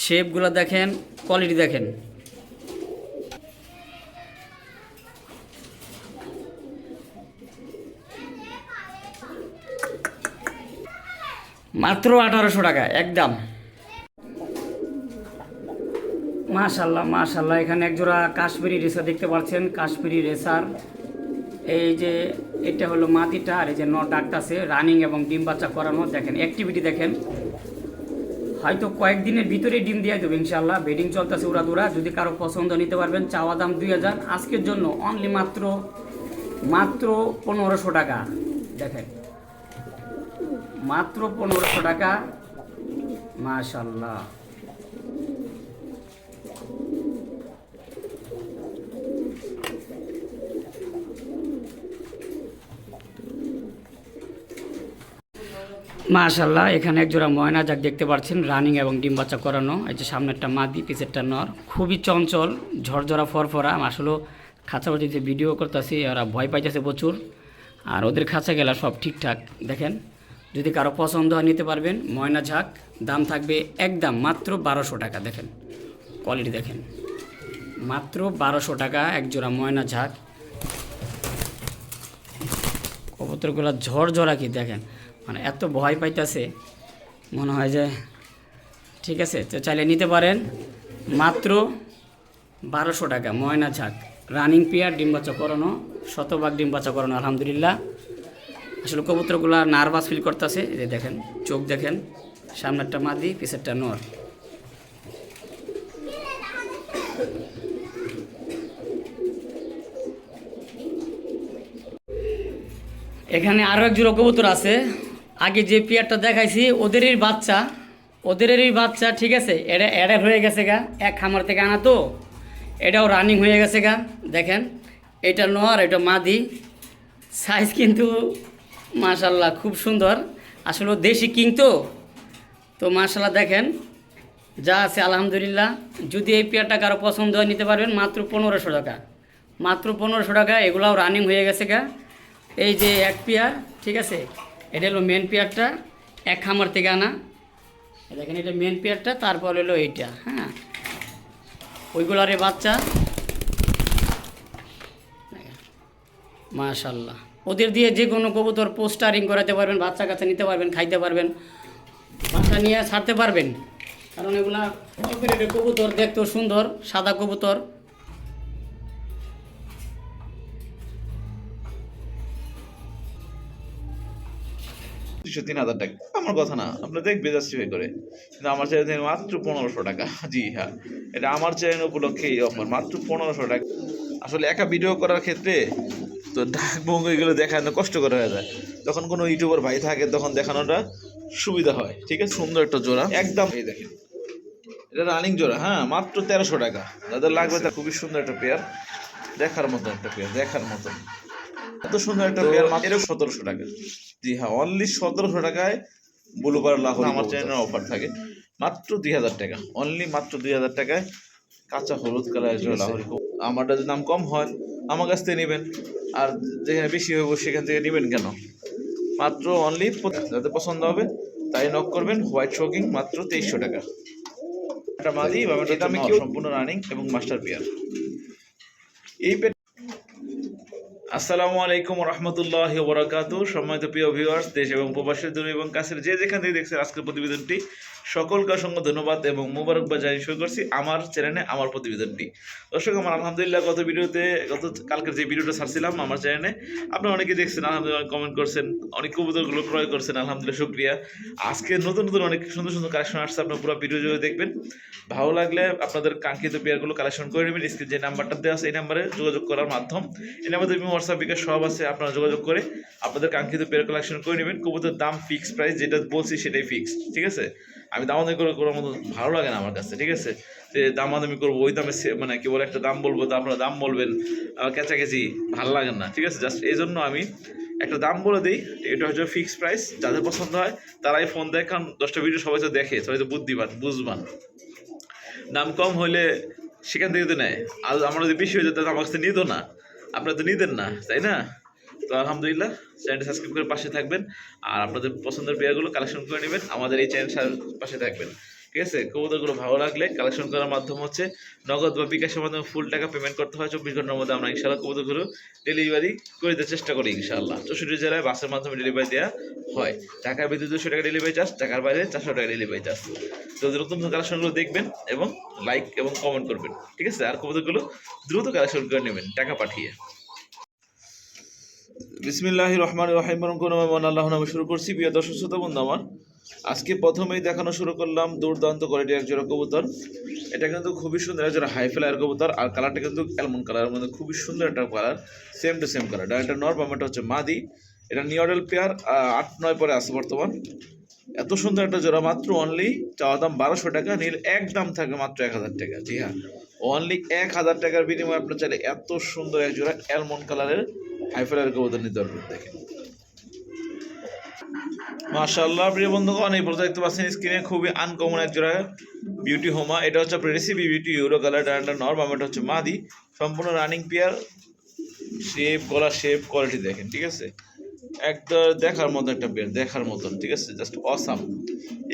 শেপগুলো দেখেন, কোয়ালিটি দেখেন। মাত্র 1800 টাকা একদম। মাশাআল্লাহ মাশাআল্লাহ। এখানে একজোড়া কাশ্মীরি রেসার দেখতে পাচ্ছেন। কাশ্মীরি রেসার, এই যে এটা হলো মাদিটা, আর এই যে নট ডাকটাছে। রানিং এবং ডিম বাচ্চা করানো। দেখেন অ্যাক্টিভিটি দেখেন, হয়তো কয়েকদিনের ভিতরেই ডিম দিয়ে দেবে ইনশাআল্লাহ। বেডিং চলতেছে উড়াদুরা। যদি কারো পছন্দ নিতে পারবেন। চাওয়া দাম 2000, আজকের জন্য অনলি মাত্র 1500 টাকা। দেখেন মাত্র 1500 টাকা। মাশাআল্লাহ। মাশাআল্লাহ, এখানে একজোড়া ময়না যাক দেখতে পাচ্ছেন। রানিং এবং ডিম বাচ্চা করানো। এই যে সামনেরটা মাদি, পিছেরটা নর। খুবই চঞ্চল, ঝরঝরা ফরফরা। আসলে খাঁচা বাড়িতে ভিডিও করতেছি, ওরা ভয় পাইতেছে প্রচুর। আর ওদের খাঁচা গেলা সব ঠিকঠাক। দেখেন যদি কারো পছন্দ হয় নিতে পারবেন। ময়না ঝাঁক, দাম থাকবে একদম মাত্র 1200 টাকা। দেখেন কোয়ালিটি দেখেন, মাত্র 1200 টাকা একজোড়া ময়না ঝাঁক। কবুতরগুলো ঝরঝরা কি দেখেন, মানে এত ভয় পাইতেছে, মনে হয় যে। ঠিক আছে, তো চাইলে নিতে পারেন। মাত্র 1200 টাকা ময়না ঝাঁক রানিং পেয়ার, ডিম বাচ্চা করানো, শতভাগ ডিম বাচ্চা করানো আলহামদুলিল্লাহ। আসলে কবুতরগুলো নার্ভাস ফিল করতেছে, এই যে দেখেন চোখ দেখেন, সামনেরটা মাদি পিছেরটা নর। এখানে আরও এক জোড়া কবুতর আছে, আগে যে পেয়ারটা দেখাইছি ওদেরই বাচ্চা ঠিক আছে। এটা অ্যাডাল্ট হয়ে গেছে গা, এক খামার থেকে আনা তো, এটাও রানিং হয়ে গেছে গা। দেখেন এটা নর, এটা মাদি, সাইজ কিন্তু মাশাল্লাহ খুব সুন্দর। আসলে দেশি কিং তো মাশাল্লাহ দেখেন যা আছে আলহামদুলিল্লাহ। যদি এই পেয়ারটা কারো পছন্দ হয় নিতে পারবেন মাত্র 1500 টাকা, মাত্র 1500 টাকা। এগুলাও রানিং হয়ে গেছে গা। এই যে এক পেয়ার ঠিক আছে, এটা হলো মেন পেয়ারটা, এক খামার থেকে আনা। দেখেন এটা মেন পেয়ারটা, তারপর হলো এইটা, হ্যাঁ ওইগুলারে বাচ্চা মাশাল্লাহ। ওদের দিয়ে যে কোনো কবুতর পোস্টারিং করাতে পারবেন, বাচ্চা কাচ্চা নিতে পারবেন, খাইতে পারবেন, বাচ্চা নিয়ে ছাড়তে পারবেন। কারণ এগুলা অপারেটেড কবুতর, দেখতেও সুন্দর, সাদা কবুতর। 3,000 টাকা আমার কথা না, আপনি দেখবে জাস্টিফাই করে, কিন্তু আমার চ্যানেল মাত্র 1500 টাকা। জি হ্যাঁ, এটা আমার চ্যানেল উপলক্ষে এই অফার, মাত্র 1500 টাকা। আসলে একা ভিডিও করার ক্ষেত্রে তো ডাক ভঙ্গ এগুলো দেখানো কষ্টকর হয়ে যায়, যখন কোনো ইউটিউবার ভাই থাকে তখন দেখানোটা সুবিধা হয়। ঠিক আছে, সুন্দর একটা জোড়া একদম, এই দেখেন এটা রানিং জোড়া, হ্যাঁ মাত্র 1300 টাকা। যাদের লাগবে তার খুবই সুন্দর একটা পেয়ার, দেখার মতো একটা পেয়ার, দেখার মতো এত সুন্দর একটা পেয়ার, মাত্র 1700 টাকা। জি হ্যাঁ, অনলি 1700 টাকায় ব্লুবার লাহোর আমার চ্যানেলের অফার থাকে, মাত্র 2000 টাকা, অনলি মাত্র 2000 টাকায় কাঁচা হলুদ কালারের জন্য লাহোরি। আমারটা যদি দাম কম হয় আমার কাছ থেকে নেবেন, আর যেখানে বেশি হইব সেখান থেকে নেবেন কেন? মাত্র অনলি যাতে পছন্দ হবে তাই নক করবেন। হোয়াইট শোকিং মাত্র 2300 টাকা। এটা মাদি বা এটা আমি সম্পূর্ণ রানিং এবং মাস্টার পেয়ার। এই আসসালামু আলাইকুম রহমতুল্লাহি ওয়া বারাকাতুহু। সম্মানিত প্রিয় ভিউয়ার্স, দেশ এবং প্রবাসের দূরে এবং কাছের যে যেখান থেকে দেখছেন আজকের প্রতিবেদনটি, সকলকে অসংখ্য ধন্যবাদ এবং মোবারকবাদ জানিয়ে শুরু করছি আমার চ্যানেলে আমার প্রতিবেদনটি। দর্শক আমার আলহামদুলিল্লাহ গত কালকের যে ভিডিওটা ছাড়ছিলাম আমার চ্যানেলে, আপনারা অনেকে দেখছেন আলহামদুলিল্লাহ, কমেন্ট করছেন, অনেক কবুতরগুলো ক্রয় করছেন, আলহামদুলিল্লাহ শুকরিয়া। আজকে নতুন অনেক সুন্দর সুন্দর কালেকশন আসছে, আপনার পুরো ভিডিও জুড়ে দেখবেন। ভালো লাগলে আপনাদের কাঙ্ক্ষিত পেয়ারগুলো কালেকশন করে নেবেন। স্ক্রিনে যে নাম্বারটা দেওয়া আছে এই নাম্বারে যোগাযোগ করার মাধ্যম, এই নাম্বারে হোয়াটসঅ্যাপ বিকাশ সব আছে, আপনারা যোগাযোগ করে আপনাদের কাঙ্ক্ষিত পেয়ার কালেকশন করে নেবেন। কবুতরের দাম ফিক্সড প্রাইস, যেটা বলছি সেটাই ফিক্সড, ঠিক আছে। আমি দামাদামি করে করার মতো ভালো লাগে না আমার কাছে, ঠিক আছে। যে দামাদামি করবো ওই দামে মানে কি বলে একটা দাম বলবো তো আপনারা দাম বলবেন, কেচাকেচি ভালো লাগে না, ঠিক আছে। জাস্ট এই জন্য আমি একটা দাম বলে দিই, এটা হচ্ছে ফিক্সড প্রাইস। যাদের পছন্দ হয় তারাই ফোন দেয়, কারণ 10টা ভিডিও সবাই তো দেখে, সবাই তো বুদ্ধিমান বুঝবান। দাম কম হইলে সেখান থেকে তো নেয়, আর আমরা যদি বেশি হয়ে যেত আমার কাছে নিত না, আপনারা তো নিতেন না, তাই না? তো আলহামদুলিল্লাহ, চ্যানেলটি সাবস্ক্রাইব করে পাশে থাকবেন, আর আপনাদের পছন্দের পেয়ারগুলো কালেকশন করে নেবেন, আমাদের এই চ্যানেল পাশে থাকবেন, ঠিক আছে। কবুতরগুলো ভালো লাগলে কালেকশন করার মাধ্যম হচ্ছে নগদ বা বিকাশের মাধ্যমে ফুল টাকা পেমেন্ট করতে হয়। 24 ঘন্টার মধ্যে আমরা ইনশাআল্লাহ কবুতরগুলো ডেলিভারি করে দেওয়ার চেষ্টা করি ইনশাআল্লাহ। 64 জেলায় বাসের মাধ্যমে ডেলিভারি দেওয়া হয়। ঢাকার ভিতরে 200 টাকা ডেলিভারি চার্জ, ঢাকার বাইরে 400 টাকা ডেলিভারি চার্জ। তো নতুন নতুন কালেকশনগুলো দেখবেন এবং লাইক এবং কমেন্ট করবেন, ঠিক আছে। আর কবুতরগুলো দ্রুত কালেকশন করে নেবেন টাকা পাঠিয়ে। বিসমিল্লাহির রহমানির রহিম। আল্লাহর নামে শুরু করছি। প্রিয় দর্শক শ্রোতা বন্ধু আমার, আজকে প্রথমেই দেখানো শুরু করলাম দুর্দান্ত কোয়ালিটির এক জোড়া কবুতর। এটা কিন্তু খুবই সুন্দর এক জোড়া হাই ফ্লায়ার কবুতর, আর কালারটা কিন্তু অ্যালমন্ড কালারের মধ্যে খুবই সুন্দর একটা colour, same to same colour. এটা নর, বামেটা হচ্ছে মাদি। এটা নিউডেল পেয়ার, 8-9 পরে আছে বর্তমান। এত সুন্দর একটা জোড়া, মাত্র অনলি চাওয়া দাম 1200 টাকা, নীল একদম থাকবে মাত্র 1000 টাকা। জি হ্যাঁ, অনলি 1000 টাকার বিনিময়ে আপনার চাইলে এত সুন্দর এক জোড়া অ্যালমন্ড কালারের হাই ফ্লায়ার কবুতর নিতে পারবেন। দেখেন মাশাআল্লাহ, প্রিয় বন্ধুগণ, এই প্রজেক্ট দেখতে পাচ্ছেন স্ক্রিনে, খুবই আনকমন এক জোড়া বিউটি হোমা। এটা হচ্ছে আপনার রেসিপি বিউটি ইউরো কালার, ডান্ডা নর, এটা হচ্ছে মাদি, সম্পূর্ণ রানিং পেয়ার। শেপ, গলা শেপ, কোয়ালিটি দেখেন, ঠিক আছে। একটা দেখার মতো একটা পেয়ার, দেখার মতন, ঠিক আছে, জাস্ট অসাম।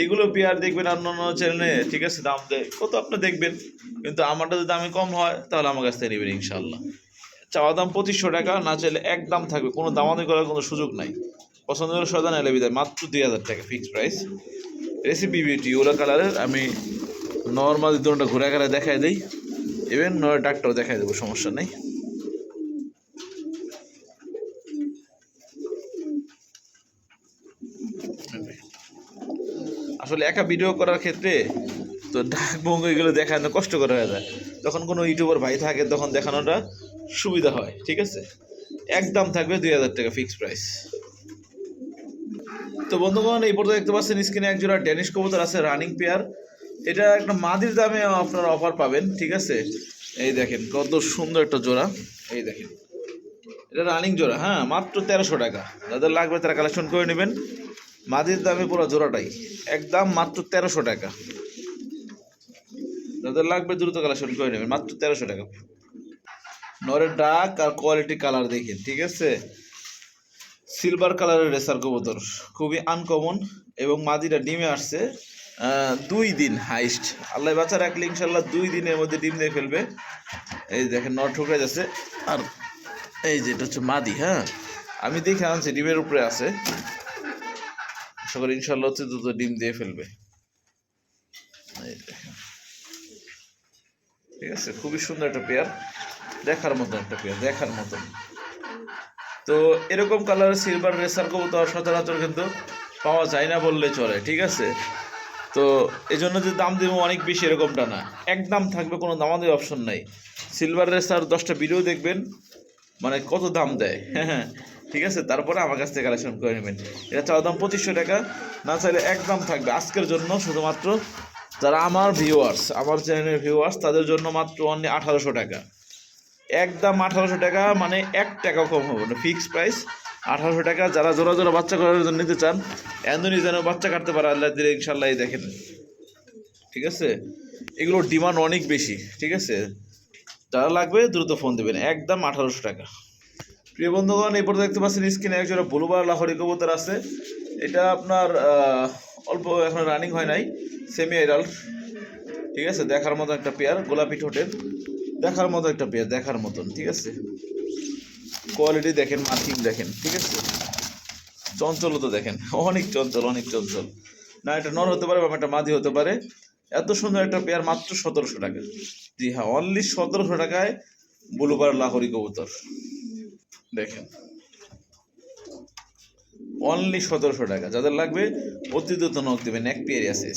এগুলো পেয়ার দেখবেন অন্যান্য চ্যানেলে, ঠিক আছে, দাম দেয় কত আপনি দেখবেন, কিন্তু আমারটা যদি দামে কম হয় তাহলে আমার কাছ থেকে নেবেন ইনশাআল্লাহ। চাওয়া দাম 2500 টাকা, না চাইলে একদম থাকবে, কোনো দামাদামি করার কোনো সুযোগ নাই। পছন্দ করে সদা এলে বিদায়, মাত্র 2000 টাকা fixed price. Recipe beauty OLA কালারের, আমি নর্মাল দুটোটা ঘুরে ঘুরে দেখাই দিই। ইভেন ডাক্তার দেখাই দেবো, সমস্যা নেই। আসলে একা ভিডিও করার ক্ষেত্রে তো ডাক ভঙ্গ এগুলো দেখানো কষ্টকর হয়ে যায়। যখন কোনো ইউটিউবার ভাই থাকে তখন দেখানোটা সুবিধা হয়। ঠিক আছে, একদম থাকবে 2000 টাকা ফিক্সড প্রাইস। তো বন্ধুগণ, এই পর্যন্ত দেখতে পাচ্ছেন স্ক্রিনে এক জোড়া ড্যানিশ কবুতর আছে, রানিং পেয়ার। এটা একটা মাদির দামে আপনারা অফার পাবেন। ঠিক আছে, এই দেখেন কত সুন্দর একটা জোড়া, এই দেখেন এটা রানিং জোড়া। হ্যাঁ, মাত্র 1300 টাকা। যাদের লাগবে তারা কালেকশন করে নেবেন। মাদির দামে পুরো জোড়াটাই একদম মাত্র 1300 টাকা। যাদের লাগবে দ্রুত কালেকশন করে নেবেন, মাত্র 1300 টাকা। নরের ডাক আর কোয়ালিটি কালার দেখেন। ঠিক আছে, সিলভার কালারের রেসার কবুতর, খুবই আনকমন। এবং মাদিটা ডিমে আসছে 2 দিন হাইস্ট। আল্লাহ বাচ্চা রাখলে ইনশাল্লাহ 2 দিনের মধ্যে ডিম দিয়ে ফেলবে। এই দেখেন নর ঠুকে যাচ্ছে। আর এই যে এটা হচ্ছে মাদি। হ্যাঁ, আমি দেখে আনছি ডিমের উপরে আছে। আশা করি ইনশাল্লাহ হচ্ছে দ্রুত ডিম দিয়ে ফেলবে। এই দেখেন, ঠিক আছে, খুবই সুন্দর একটা পেয়ার, দেখার মতন একটা পেয়ার, দেখার মতন। তো এরকম কালারের সিলভার রেসার কবুতর সচরাচর কিন্তু পাওয়া যায় না বললে চলে। ঠিক আছে, তো এই জন্য যে দাম দেবো অনেক বেশি এরকমটা না, একদম থাকবে, কোনো দামাদামি অপশন নাই। সিলভার রেসার 10টা ভিডিও দেখবেন, মানে কত দাম দেয়। হ্যাঁ, ঠিক আছে, তারপরে আমার কাছ থেকে কালেকশন করে নেবেন। এটা চাওয়া দাম 2500 টাকা, না চাইলে একদম থাকবে আজকের জন্য শুধুমাত্র যারা আমার ভিউয়ার্স, আমার চ্যানেলের ভিউয়ার্স, তাদের জন্য মাত্র অনলি 1800 টাকা। একদম 1800 টাকা, মানে 1 টাকাও কম হবে না, ফিক্সড প্রাইস 1800 টাকা। যারা জোড়া জোড়া বাচ্চা করার জন্য নিতে চান, এমনই যেন বাচ্চা কাটতে পারে আল্লাহ দিলে ইনশাল্লাহ। এই দেখেন, ঠিক আছে, এগুলোর ডিমান্ড অনেক বেশি। ঠিক আছে, যারা লাগবে দ্রুত ফোন দেবেন, একদম 1800 টাকা। প্রিয় বন্ধুগণ, এই পর্যন্ত দেখতে পাচ্ছেন স্ক্রিনে একজোড়া ব্লুবার লাহোরি কবুতর আছে। এটা আপনার অল্প এখন রানিং হয় নাই, সেমি অ্যাডাল্ট। ঠিক আছে, দেখার মতো একটা পেয়ার, গোলাপি ঠোঁটের, দেখার মতো একটা পেয়ার, দেখার মতন। ঠিক আছে, কোয়ালিটি দেখেন, মার্কিং দেখেন। ঠিক আছে, চঞ্চলতা দেখেন, অনেক চঞ্চল, অনেক চঞ্চল। না এটা নর হতে পারে বা একটা মাদি হতে পারে। এত সুন্দর একটা পেয়ার, মাত্র 1700 টাকা। জি হ্যাঁ, অনলি 1700 টাকায় ব্লুবার লাহোরি কবুতর। দেখেন, অনলি 1700 টাকা। যাদের লাগবে অতি দ্রুত নক দেবেন, এক পেয়ারই আছে।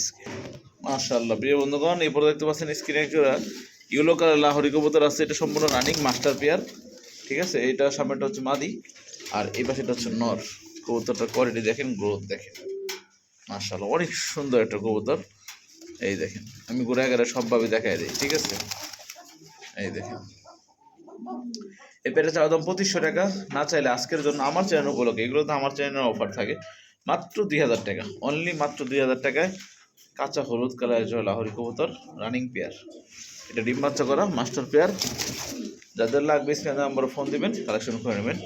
মাশাআল্লাহ। প্রিয় বন্ধুগণ, এই পরে দেখতে পাচ্ছেন স্ক্রিনে একজোড়া ইয়েলো কালার লাহোরি কবুতর আছে। এটা সম্পূর্ণ রানিং মাস্টার পেয়ার। ঠিক আছে, এটা সামনেটা হচ্ছে মাদি আর এই পাশেটা হচ্ছে নর। কবুতরটার কোয়ালিটি দেখেন, গ্রোথ দেখেন, মাশাআল্লাহ, অনেক সুন্দর একটা কবুতর। এই দেখেন, আমি ঘুরে গেলে সবভাবে দেখাই দিই। ঠিক আছে, এই দেখেন, এই পেয়ারটা চাওয়া দাম 2500 টাকা। না চাইলে আজকের জন্য আমার চ্যানেল উপলক্ষে, এগুলো তো আমার চ্যানেলের অফার থাকে, মাত্র 2000 টাকা, অনলি মাত্র 2000 টাকায় কাঁচা হলুদ কালারের লাহোরি কবুতর, রানিং পেয়ার। এটা ডিম বাচ্চা করা মাস্টার পেয়ার। যাদের লাগবে স্ক্রিনে নাম্বার ফোন দিবেন, কালেকশন করে নেবেন।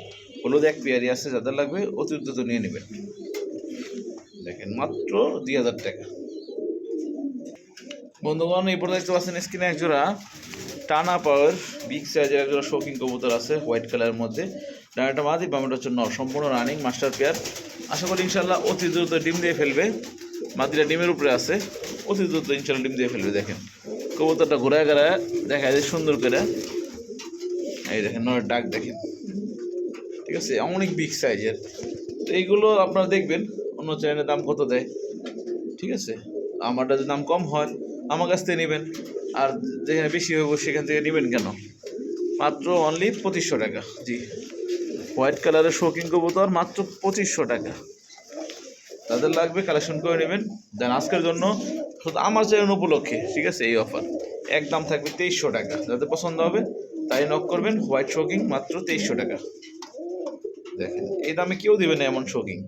হলুদ এক পেয়ারই আছে, যাদের লাগবে অতিরিক্ত নিয়ে নেবেন। দেখেন, মাত্র 2000 টাকা। বন্ধুগণ, এই পর্যন্ত দেখতে পাচ্ছেন স্ক্রিনে একজোড়া টানা পাওয়ার বিগ সাইজের একজোড়া শৌখিন কবুতর আছে, হোয়াইট কালারের মধ্যে। ডানাটা মাদি, বামেটা হচ্ছে নর, সম্পূর্ণ রানিং মাস্টার পেয়ার। আশা করি ইনশাল্লাহ অতি দ্রুত ডিম দিয়ে ফেলবে। মাদিটা ডিমের উপরে আছে, অতি দ্রুত ইনশাল্লাহ ডিম দিয়ে ফেলবে। দেখেন কবুতরটা ঘোরায় ঘোরায় দেখা যায় সুন্দর করে। এই দেখেন নরের ডাক দেখেন। ঠিক আছে, অনেক বিগ সাইজের। তো এইগুলো আপনারা দেখবেন অন্য চ্যানেলের দাম কত দেয়। ঠিক আছে, আমারটা যদি দাম কম হয় আমার কাছ থেকে নেবেন, আর যেখানে বেশি হইব সেখান থেকে নেবেন কেন। মাত্র অনলি 2500 টাকা। জি, হোয়াইট কালারের শৌখিন কবুতর, মাত্র 2500 টাকা। তাদের লাগবে কালেকশন করে নেবেন। দেন আজকের জন্য শুধু আমার চ্যানেল উপলক্ষে, ঠিক আছে, এই অফার একদম থাকবে 2300 টাকা। যাদের পছন্দ হবে তাই নক করবেন। হোয়াইট শৌকিং মাত্র 2300 টাকা। দেখেন, এই দামে কেউ দিবে না এমন শৌকিং।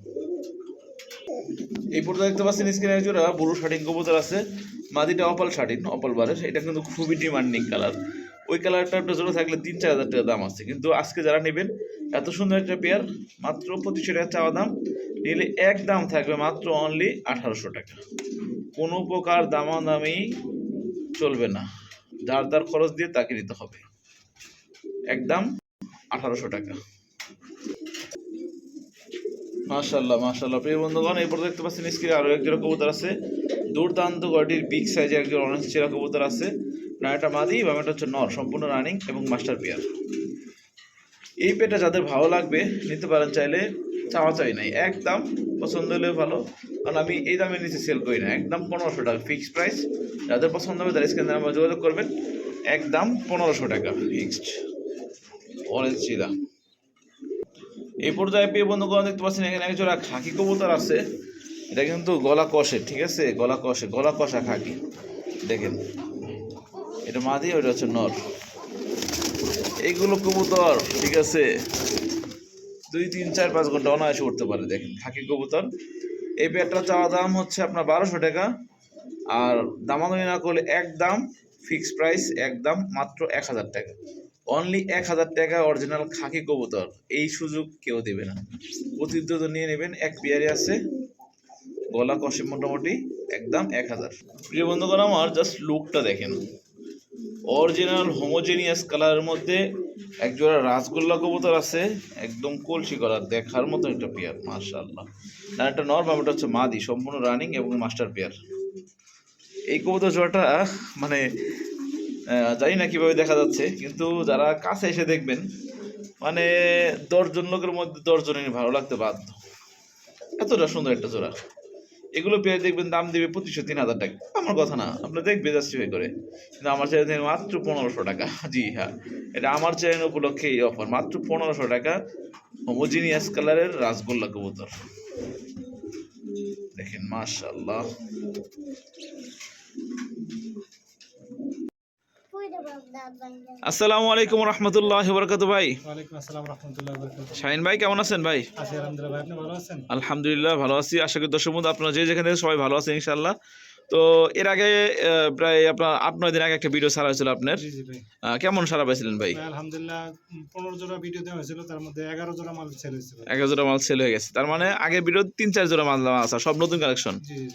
এই পর্যন্ত দেখতে পাচ্ছেন স্ক্রিনে একজোড়া ব্লু শার্টিং কবুতর আছে। মাদিটা অপাল শার্টিং, অপাল বারের। এটা কিন্তু খুবই ডিমান্ডিং কালার। ওই কালারটা একটা জোড়া থাকলে 3-4 হাজার টাকা দাম আছে, কিন্তু আজকে যারা নেবেন এত সুন্দর একটা পেয়ার, মাত্র 2500 টাকা চাওয়া দাম। নিলে এক দাম থাকবে মাত্র অনলি 1800 টাকা। কোনো প্রকার দামাদামি চলবে না, যার যার খরচ দিয়ে তাকে নিতে হবে। একদম 1800 টাকা। মাশাআল্লাহ, মাশাআল্লাহ। প্রিয় বন্ধুগণ, এই পর্যন্ত দেখতে পাচ্ছেন স্ক্রিনে আরো এক জোড়া কবুতর আছে। দুর্দান্ত কোয়ালিটির বিগ সাইজের একজন অরেঞ্জ চেরা কবুতর আছে। একটা মাদি এবং একটা হচ্ছে নর, সম্পূর্ণ রানিং এবং মাস্টার পেয়ার। এই পেটা যাদের ভালো লাগবে নিতে পারেন চাইলে, চাওয়া চাই নাই, একদম পছন্দ হলে ভালো, কারণ আমি এই দামে নিচে সেল করি না, একদম 1500 টাকা ফিক্সড প্রাইস। যাদের পছন্দ হবে তারা স্ক্রিনে নাম্বার যোগাযোগ করবেন, একদম 1500 টাকা ফিক্সড। অরেঞ্জ চিলা। এই পর্যায়ে পেয়ে বন্ধুগণ দেখতে পাচ্ছেন এখানে এক জোড়া খাকি কবুতর আছে। এটা কিন্তু গলা কষে, ঠিক আছে, গলা কষা খাকি। দেখেন এটা মাদি, ওইটা হচ্ছে নর। এইগুলো কবুতর ঠিক আছে 2, 3, 4, 5 ঘন্টা অনায়াসে উঠতে পারে। দেখেন খাকি কবুতর। এই পেয়ারটা চাওয়া দাম হচ্ছে আপনার 1200 টাকা, আর দামাদামি না করলে একদম ফিক্সড প্রাইস, একদম মাত্র 1000 টাকা, অনলি 1000 টাকা অরিজিনাল খাকি কবুতর। এই সুযোগ কেউ দেবে না, অতি দ্রুত নিয়ে নেবেন। এক পেয়ারে আছে, গলা কষে মোটামুটি, একদম 1000। প্রিয় বন্ধুগণ আমার জাস্ট লুকটা দেখেন, অরিজিনাল হোমোজেনিয়াস কালারের মধ্যে এক জোড়া রাসগোল্লা কবুতর আছে, একদম কলসি কালার, দেখার মতো একটা পেয়ার মাশাআল্লাহ। আর একটা নর বামটা হচ্ছে মাদি, সম্পূর্ণ রানিং এবং মাস্টার পেয়ার। এই কবুতর জোড়াটা মানে জানি না কিভাবে দেখা যাচ্ছে, কিন্তু যারা কাছে এসে দেখবেন মানে 10 জন লোকের মধ্যে 10 জনের ভালো লাগতে বাধ্য, এতটা সুন্দর একটা জোড়া। এগুলো পেয়ে দেখবেন দাম দিবে 2500-3000 টাকা, আমার কথা না, আপনি দেখবে জাস্টিফাই করে। কিন্তু আমার চ্যানেল মাত্র 1500 টাকা। জি হ্যাঁ, এটা আমার চ্যানেল উপলক্ষে এই অফার, মাত্র 1500 টাকা হোমোজিনিয়াস কালারের রাসগোল্লা কবুতর। দেখেন মাশাআল্লাহ। আসসালামু আলাইকুম রহমতুল্লাহ বরকাতুহু। ভাই ওয়ালাইকুম আসসালাম রাহমাতুল্লাহি ওয়া বারাকাতুহু। শাহিন ভাই কেমন আছেন ভাই? আছি আলহামদুলিল্লাহ, ভাই আপনি ভালো আছেন? আলহামদুলিল্লাহ ভালো আছি, আশা করি দর্শক বন্ধু আপনারা যে যেখানে থেকে সবাই ভালো আছেন ইনশাআল্লাহ। তো এর আগে প্রায় আপনার 8-9 দিন আগে একটা ভিডিও ছাড়া হয়েছিল আপনার, জি জি ভাই। কেমন সাড়া পাইছিলেন ভাই? ভাই আলহামদুলিল্লাহ 15 জোড়া ভিডিও দেওয়া হয়েছিল, তার মধ্যে 11 জোড়া মাল সেল হয়েছে ভাই। 11 জোড়া মাল সেল হয়ে গেছে, তার মানে আগের ভিডিও 3-4 জোড়া মাল আছে, সব নতুন কালেকশন। জি জি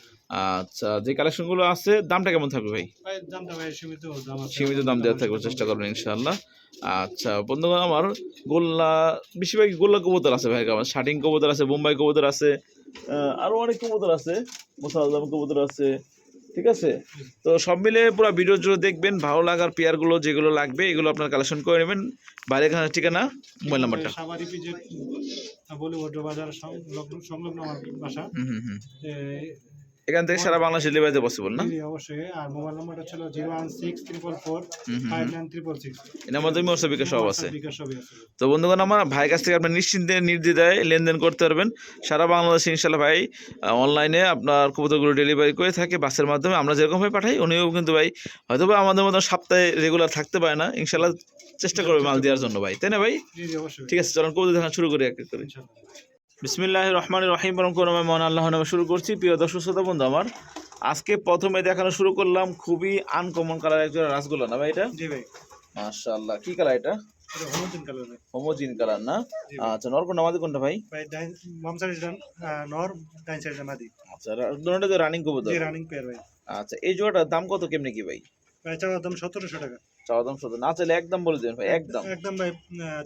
আচ্ছা, যে কালেকশনগুলো আছে দামটা কেমন থাকবে ভাই? ভাই, দামটা ভাই সীমিত দাম আছে, সীমিত দাম দেওয়ার থাকবে, চেষ্টা করবেন ইনশাআল্লাহ। আচ্ছা বন্ধুগণ আমার গোল্লা, বেশিরভাগ গোল্লা কবুতর আছে ভাই, আমার শাটিং কবুতর আছে, বোম্বাই কবুতর আছে, আরো অনেক কবুতর আছে, মোসালদাম কবুতর আছে, ঠিক আছে। তো সব মিলে পুরো ভিডিও জুড়ে দেখবেন, ভালো লাগার পেয়ারগুলো যেগুলো লাগবে এগুলো আপনার কালেকশন করে নেবেন। বাইরে ঠিকানা, মোবাইল নাম্বারটা। সাভার ইপিজেড বলিউড বাজার সংলগ্ন আমার বাসা। এখান থেকে সারা বাংলাদেশে ডেলিভারি পসিবল না? জি অবশ্যই। আর মোবাইল নাম্বারটা ছিল 016444596। এর মধ্যে মোটর বিকাশ সব আছে। বিকাশ সবই আছে। তো বন্ধুগণ আমার ভাইয়ের কাছ থেকে আপনি নিশ্চিন্তে নির্দ্বিধায় লেনদেন করতে পারবেন সারা বাংলাদেশে ইনশাল্লাহ। ভাই অনলাইনে আপনার কবুতরগুলো ডেলিভারি করে থাকে বাসের মাধ্যমে, আমরা যেরকমভাবে পাঠাই উনিও কিন্তু ভাই হয়তো বা আমাদের মতো সপ্তাহে রেগুলার থাকতে পারে না, ইনশাল্লাহ চেষ্টা করবে মাল দেওয়ার জন্য ভাই, তাই না ভাই? জি জি অবশ্যই। ঠিক আছে, চলুন কবুতর দেখা শুরু করি এক এক করে। বিসমিল্লাহির রহমানির রহিম, বরং করুণাময় মহান আল্লাহর নামে শুরু করছি। প্রিয় দর্শক শ্রোতা বন্ধু আমার, আজকে প্রথমে দেখানো শুরু করলাম খুবই আনকমন কালার একজন রাসগোল্লা, না ভাই এটা? জি ভাই মাশাআল্লাহ। কি কালার এটা? এটা হোমোজিন কালার ভাই। হোমোজিন কালার না? আচ্ছা, নর কোনটা মাদি কোনটা ভাই? ভাই বাম সাইড নর, ডান সাইড মাদি। আচ্ছা, দুটোটা তো রানিং কবুতর। জি রানিং পেয়ার ভাই। আচ্ছা, এই জোড়াটার দাম কত কেমনে কি ভাই? ভাই চাওয়ার দাম 1700 টাকা। চাওয়া দাম 17, না চাইলে একদম বলে দেবেন ভাই, একদম একদম ভাই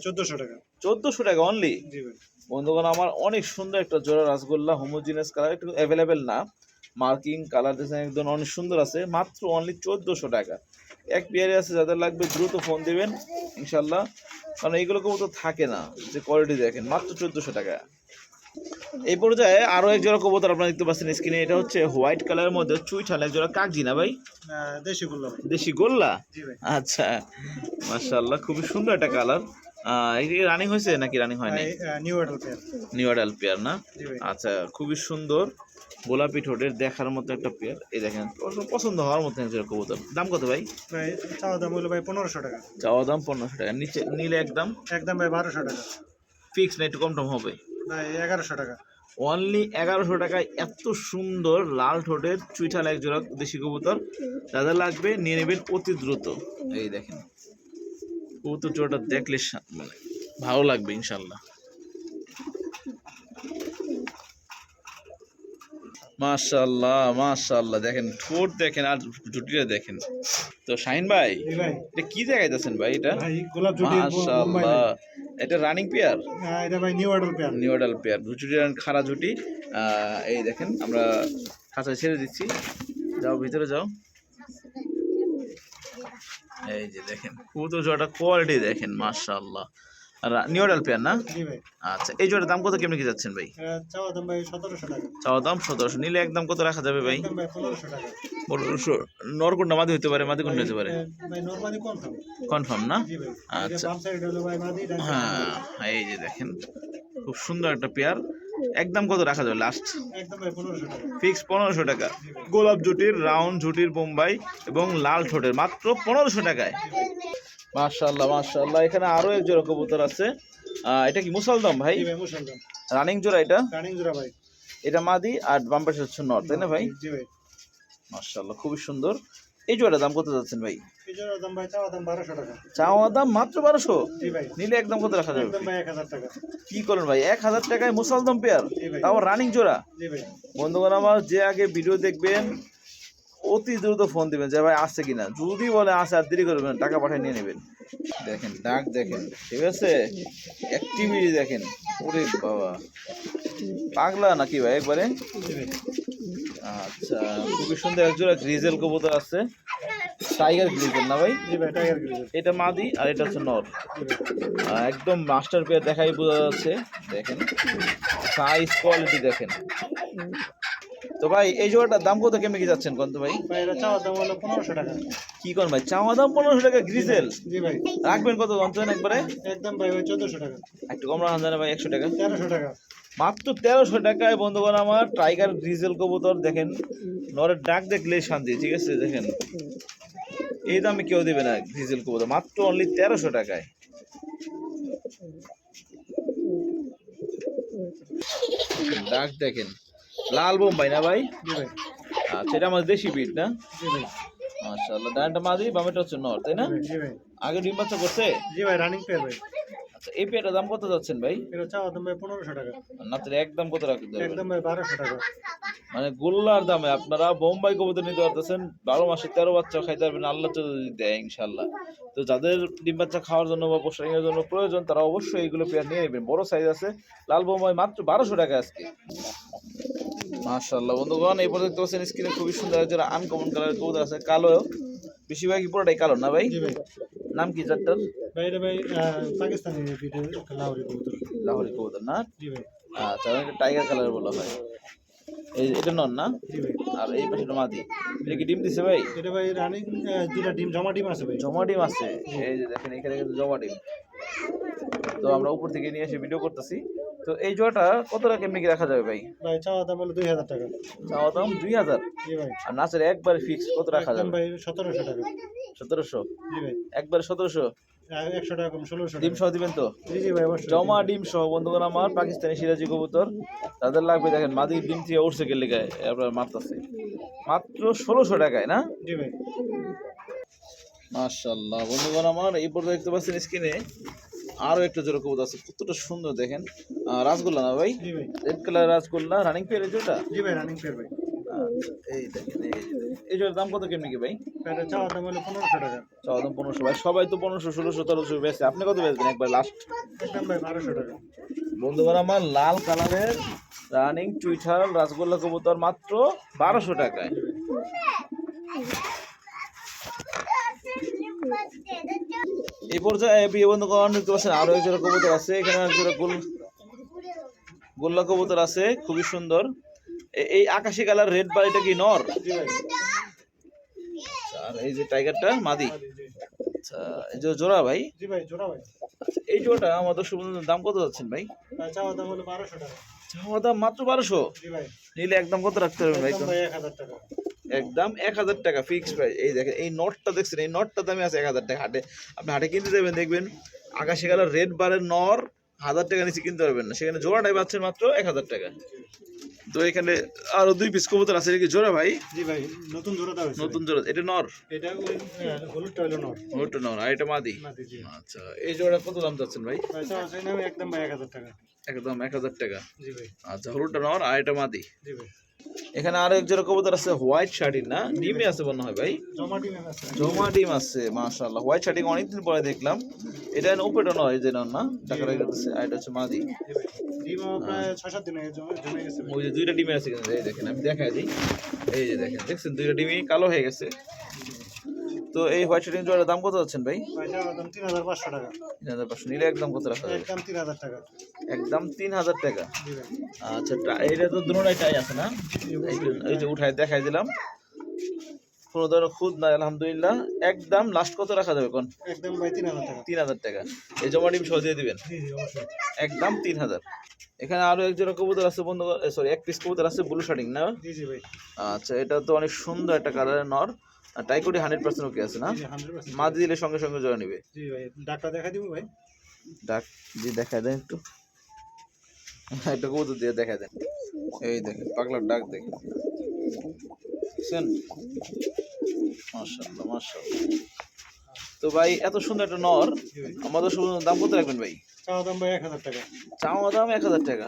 1400 টাকা। 1400 টাকা অনলি। জি ভাই। বন্ধুগণ আমার অনেক সুন্দর একটা জোড়া রাসগোল্লা, হোমোজিনাস কালার, একটু অ্যাভেলেবেল না, মার্কিং কালার ডিজাইন একদম অনেক সুন্দর আছে, মাত্র অনলি 1400 টাকা। এক পেয়ারে আছে, যাদের লাগবে দ্রুত ফোন দিবেন ইনশাল্লাহ, কারণ এইগুলো কবুতর থাকে না, যে কোয়ালিটি দেখেন, মাত্র 1400 টাকা। এই পর্যায়ে আরো এক জোড়া কবুতর আপনারা দেখতে পাচ্ছেন স্ক্রিনে, এটা হচ্ছে হোয়াইট কালারের মধ্যে চুইঠাল এক জোড়া কাকজি, না ভাই? দেশি গোল্লা ভাই। দেশি গোল্লা। জি ভাই। আচ্ছা মাশাআল্লাহ, খুবই সুন্দর একটা কালার। এটা রানিং হয়েছে নাকি রানিং হয় নাই? New adult pair. New adult pair না? জি ভাই। আচ্ছা, খুবই সুন্দর গোলাপি ঠোঁটের দেখার মতো একটা পেয়ার। এই দেখেন পছন্দ হওয়ার মতো একটা কবুতর। দাম কত ভাই? ভাই চাওয়া দাম হলো ভাই 1500 টাকা। চাওয়া দাম 1500 টাকা, নিচে নিলে একদম একদম ভাই 1200 টাকা। ফিক্স না, একটু কম টম হবে? ভাই 1100 টাকা। অনলি 1100 টাকায় এত সুন্দর লাল ঠোঁটের চুইঠাল এক জোড়া দেশি কবুতর, যাদের লাগবে নিয়ে নেবেন অতি দ্রুত। এই দেখেন কবুতর জোড়াটা দেখলে মানে ভালো লাগবে ইনশাল্লাহ। মাশাআল্লাহ মাশাআল্লাহ, দেখেন ঠোঁট দেখেন আর জুটিটা দেখেন। তো শাহিন ভাই জি ভাই। এটা কি জায়গায় যাচ্ছেন ভাই? এটা ভাই গোলাপ জুটি মাশাআল্লাহ, এটা রানিং পেয়ার? এটা ভাই new adult pair. New adult pair, জুটি খাড়া জুটি। এই দেখেন আমরা খাঁচায় ছেড়ে দিচ্ছি, যাও ভিতরে যাও। এই যে দেখেন কবুতর জোড়াটা কোয়ালিটি দেখেন মাশাআল্লাহ। আর নিউ অ্যাডাল্ট পেয়ার না? জি ভাই। আচ্ছা, এই জোড়ার দাম কত কেমনি কি যাচ্ছেন ভাই? চাওয়া দাম ভাই 1700 টাকা। চাওয়া দাম 1700, নিলে একদম কত রাখা যাবে ভাই? একদম ভাই 1500 টাকা। 1500। নর কোনটা মাদি হতে পারে, মাদি কোনটা হতে পারে? ভাই নরমালি কনফার্ম। কনফার্ম না? জি ভাই। আচ্ছা। বাম সাইড হলো ভাই মাদি, ডান হ্যাঁ, এই যে দেখেন খুব সুন্দর একটা পেয়ার। একদম কত রাখা যাবে লাস্ট? একদম ভাই 1500 টাকা। ফিক্স 1500 টাকা। গোলাপ জুটির, রাউন্ড জুটির বোম্বাই এবং লাল ঠোঁটের মাত্র 1500 টাকায়। মাশাআল্লাহ মাশাআল্লাহ। এখানে আরো এক জোড়া কবুতর আছে। এটা কি মুসালদম ভাই? জি ভাই মুসলমান। রানিং জোড়া এটা? রানিং জোড়া ভাই। এটা মাদি আর বাম পাশে হচ্ছে নর, তাই না ভাই? জি ভাই। মাশাআল্লাহ খুবই সুন্দর। এই জোড়ার দাম কত যাচ্ছেন ভাই? এই জোড়ার দাম ভাই চাওয়া দাম 1200 টাকা। চাওয়া দাম মাত্র 1200? জি ভাই। নিলে একদম কত রাখা যাবে? একদম ভাই 1000 টাকা। কি করেন ভাই, 1000 টাকায় মুসালদম পেয়ার, জি ভাই। তাও রানিং জোড়া? জি ভাই। বন্ধুগণ আমার, যে আগে ভিডিও দেখবেন অতি দ্রুত ফোন দিবেন যে ভাই আসছে কিনা। যদি বলে আসে আর দেরি করবেন, টাকা পাঠিয়ে নিয়ে নেবেন। দেখেন ডাক দেখেন, ঠিক আছে, অ্যাক্টিভিটি দেখেন। ওরে বাবা, পাগলা নাকি ভাই একবারে? জি ভাই। আচ্ছা, খুবই সুন্দর একজোড়া গ্রিজেল কবুতর আছে, টাইগার গ্রিজেল না ভাই? জি ভাই টাইগার গ্রিজেল। এটা মাদি আর এটা হচ্ছে নর। একদম মাস্টার পেয়ার দেখাই বোঝা যাচ্ছে। দেখেন সাইজ কোয়ালিটি দেখেন। তো ভাই এই জোড়াটার দাম কত কেমনি কি যাচ্ছেন কত ভাই? ভাই এটা চাওয়া দাম হলো 1500 টাকা। কি করেন ভাই, চাওয়া দাম 1500 টাকা গ্রিজেল? জি ভাই। রাখবেন কত জানতেন একবারে? একদম ভাই ওই 1400 টাকা। একটু কম রাখা যায় না ভাই? 100 টাকা? 1300 টাকা। মাত্র 1300 টাকায় বন্ধুগণ আমার টাইগার গ্রিজেল কবুতর। দেখেন নরের ডাক দেখলেই শান্তি, ঠিক আছে। দেখেন এই দামে কেউ দেবে না গ্রিজেল কবুতর, মাত্র অনলি 1300 টাকায়। ডাক দেখেন, লাল বোম্বাই না ভাই? জি ভাই। আচ্ছা, এটা আমাদের দেশি বিট না? জি ভাই। মাশাআল্লাহ, ডানটা মাদি বামেটা হচ্ছে নর, তাই না? জি ভাই। আগে ডিম বাচ্চা করছে? জি ভাই রানিং পেয়ার ভাই। আচ্ছা, এই পেয়ারটার দাম কত যাচ্ছেন ভাই? এটা চাওয়া দাম ভাই 1500 টাকা। না তো একদম কত রাখতে হবে? একদম ভাই 1200 টাকা। মানে গোল্লার দামে আপনারা বোম্বাই কবুতর নিতে পারতেছেন। 12 মাসে 13 বাচ্চা খাইতে পারবেন, আল্লাহ যদি দেয় ইনশাল্লাহ। তো যাদের ডিম বাচ্চা খাওয়ার জন্য বা পোষার জন্য প্রয়োজন, তারা অবশ্যই এইগুলো পেয়ার নিয়ে নেবেন। বড় সাইজ আছে, লাল বোম্বাই মাত্র 1200 টাকা আজকে। মাশাআল্লাহ বন্ধুগণ, এই পর্যন্ত দেখতে পাচ্ছেন স্ক্রিনে খুবই সুন্দর যারা আনকমন কালারের কবুতর আছে, কালো, বেশিরভাগই পুরোটাই কালো না ভাই? জি ভাই। নাম কি চারটার? ভাই এটা ভাই পাকিস্তানি ভিডিও লাহোরি কবুতর। লাহোরি কবুতর না? জি ভাই। আচ্ছা, এটা টাইগার কালার বলা হয়। এই এটা নন না? জি ভাই। আর এই পাশেটা মাদি। এটা কি ডিম দিছে ভাই? এটা ভাই রানিং দুটা ডিম জমা ডিম আছে ভাই। জমা ডিম আছে, এই যে দেখেন এখানে কিন্তু জমা ডিম। তো আমরা উপর থেকে নিয়ে এসে ভিডিও করতেছি। তো এই জোড়াটা কত টাকা কেমনি কি রাখা যাবে ভাই? ভাই চাওয়া দাম হলো 2000 টাকা। চাওয়া দাম 2000? জি ভাই। আর নাচের একবার ফিক্স কত রাখা একদম যাবে? ভাই 1700 টাকা। 1700? জি ভাই। একবার 1700? 100 টাকা কম 1600 ডিম টাকা। সহ দিবেন তো? জি জি ভাই অবশ্যই। জমা ডিম সহ বন্ধুগণ আমার, পাকিস্তানি সিরাজি কবুতর তাদের লাগবে। দেখেন মাদি ডিম থেকে উঠছে গেলে গায়ে আপনার মারতেছে মাত্র 1600 টাকায় না? জি ভাই। মাশাআল্লাহ বন্ধুগণ আমার, এই পর্যন্ত দেখতে পাচ্ছেন স্ক্রিনে আরো একটা জোড়া কবুতর আছে, কতটা সুন্দর দেখেন। রাসগোল্লা না ভাই? জি ভাই। Red colour rasgulla, running pair যেটা? জি ভাই রানিং পেয়ার ভাই। আচ্ছা, এই দেখেন এই জোড়ার দাম কত কেমনি কি ভাই? এটা চাওয়া দাম হলো 1500 টাকা। চাওয়া দাম 1500? ভাই সবাই তো 1500, 1600, 1700 বেচে, আপনি কত বেচবেন একবার লাস্ট? একদম ভাই 1200 টাকা। বন্ধুগণ আমার লাল কালারের রানিং চুইঠাল রাসগোল্লা কবুতর মাত্র 1200 টাকায়। এই পর্যায়ে প্রিয় বন্ধুগণ দেখতে পাচ্ছেন আরো এক জোড়া কবুতর আছে। এখানে এক জোড়া গোল্লা কবুতর আছে, খুবই সুন্দর। এই আকাশি কালার রেড বার, এটা কি নর? জি ভাই। আর এই যে টাইগারটা মাদি। জি জি। আচ্ছা, এই যে জোড়া ভাই? জি ভাই জোড়া ভাই। আচ্ছা, এই জোড়াটা আমাদের সুবন্ধুর দাম কত যাচ্ছেন ভাই? চাওয়া দাম হলো 1200 টাকা। চাওয়া দাম মাত্র 1200? জি ভাই। নিলে একদম কত রাখতে পারবেন ভাই? একদম ভাই 1000 টাকা। একদম 1000 টাকা ফিক্স প্রাইস। এই দেখেন এই নটটা দেখছেন, এই নটটা দামে আছে 1000 টাকা। হাটে আপনি হাটে কিনতে যাবেন, দেখবেন আকাশি কালার রেড বারের নর 1000 টাকা নিচে কিনতে পারবেন না, সেখানে জোড়াটাই পাচ্ছেন মাত্র 1000 টাকা। তো এখানে আরো 2 পিস কবুতর আছে, কি জোড়া ভাই? জি ভাই নতুন জোড়া দাও। নতুন জোড়া, এটা নর? এটা ওই হলুদটা হলো নর। ওটা নর আর এটা মাদি। মাদি জি। আচ্ছা, এই জোড়া কত দাম চাচ্ছেন ভাই? ভাই চাওয়া চাই না একদম ভাই 1000 টাকা। একদম 1000 টাকা। জি ভাই। আচ্ছা, হলুদটা নর আর এটা মাদি। জি ভাই। এখানে আরো এক জোড়া কবুতর আছে, হোয়াইট শার্টিং না? ডিমে আছে মনে হয় ভাই? জমা ডিম আছে। জমা ডিম আছে মাশাআল্লাহ। হোয়াইট শার্টিং অনেকদিন পরে দেখলাম। এটা উপরে নয়, এই যে নর না? টাকা রাখতেছে। আর এটা হচ্ছে মাদি। জি ভাই। ডিম প্রায় 6-7 দিন আগে জমে গেছে। ওই যে দুইটা ডিমে আছে কিন্তু, এই দেখেন আমি দেখাই দিই। এই যে দেখেন, দেখছেন দুইটা ডিমই কালো হয়ে গেছে। তো এই হোয়াইট শার্টিং জোড়ার দাম কত যাচ্ছেন ভাই? ভাইটার দাম 3500 টাকা। 3500 নিলে একদম কত রাখা যাবে? একদম 3000 টাকা। একদম 3000 টাকা। জি ভাই। আচ্ছা এইটা তো দুটোটাই টাই আছে না? এই যে উঠাই দেখাই দিলাম, কোনো ধরনের খুদ নাই আলহামদুলিল্লাহ। একদম লাস্ট কত রাখা যাবে কোন? একদম ভাই 3000 টাকা। 3000 টাকা। এই জমা ডিম সহ দিয়ে দিবেন? জি জি অবশ্যই। একদম 3000। এখানে আরো এক জোড়া কবুতর আছে বন্ধু, সরি এক পিস কবুতর আছে ব্লু শার্টিং না? জি জি ভাই। আচ্ছা এটা তো অনেক সুন্দর একটা কালারের নর, আর টাইকোটি 100% ওকে আছে না? জি 100%। মা দিলে সঙ্গে সঙ্গে জোড়া নিবে। জি ভাই ডাকটা দেখা দিব ভাই। ডাক জি দেখায় দেন একটু, একটা কবুতর দিয়ে দেখায় দেন। এই দেখেন পাগলার ডাক দেখেন, বুঝছেন? মাশাআল্লাহ মাশাআল্লাহ। তো ভাই এত সুন্দর একটা নর, আমাদের শুধু দাম কত রাখবেন ভাই? চাওয়া দাম ভাই 1000 টাকা। চাওয়া দাম 1000 টাকা,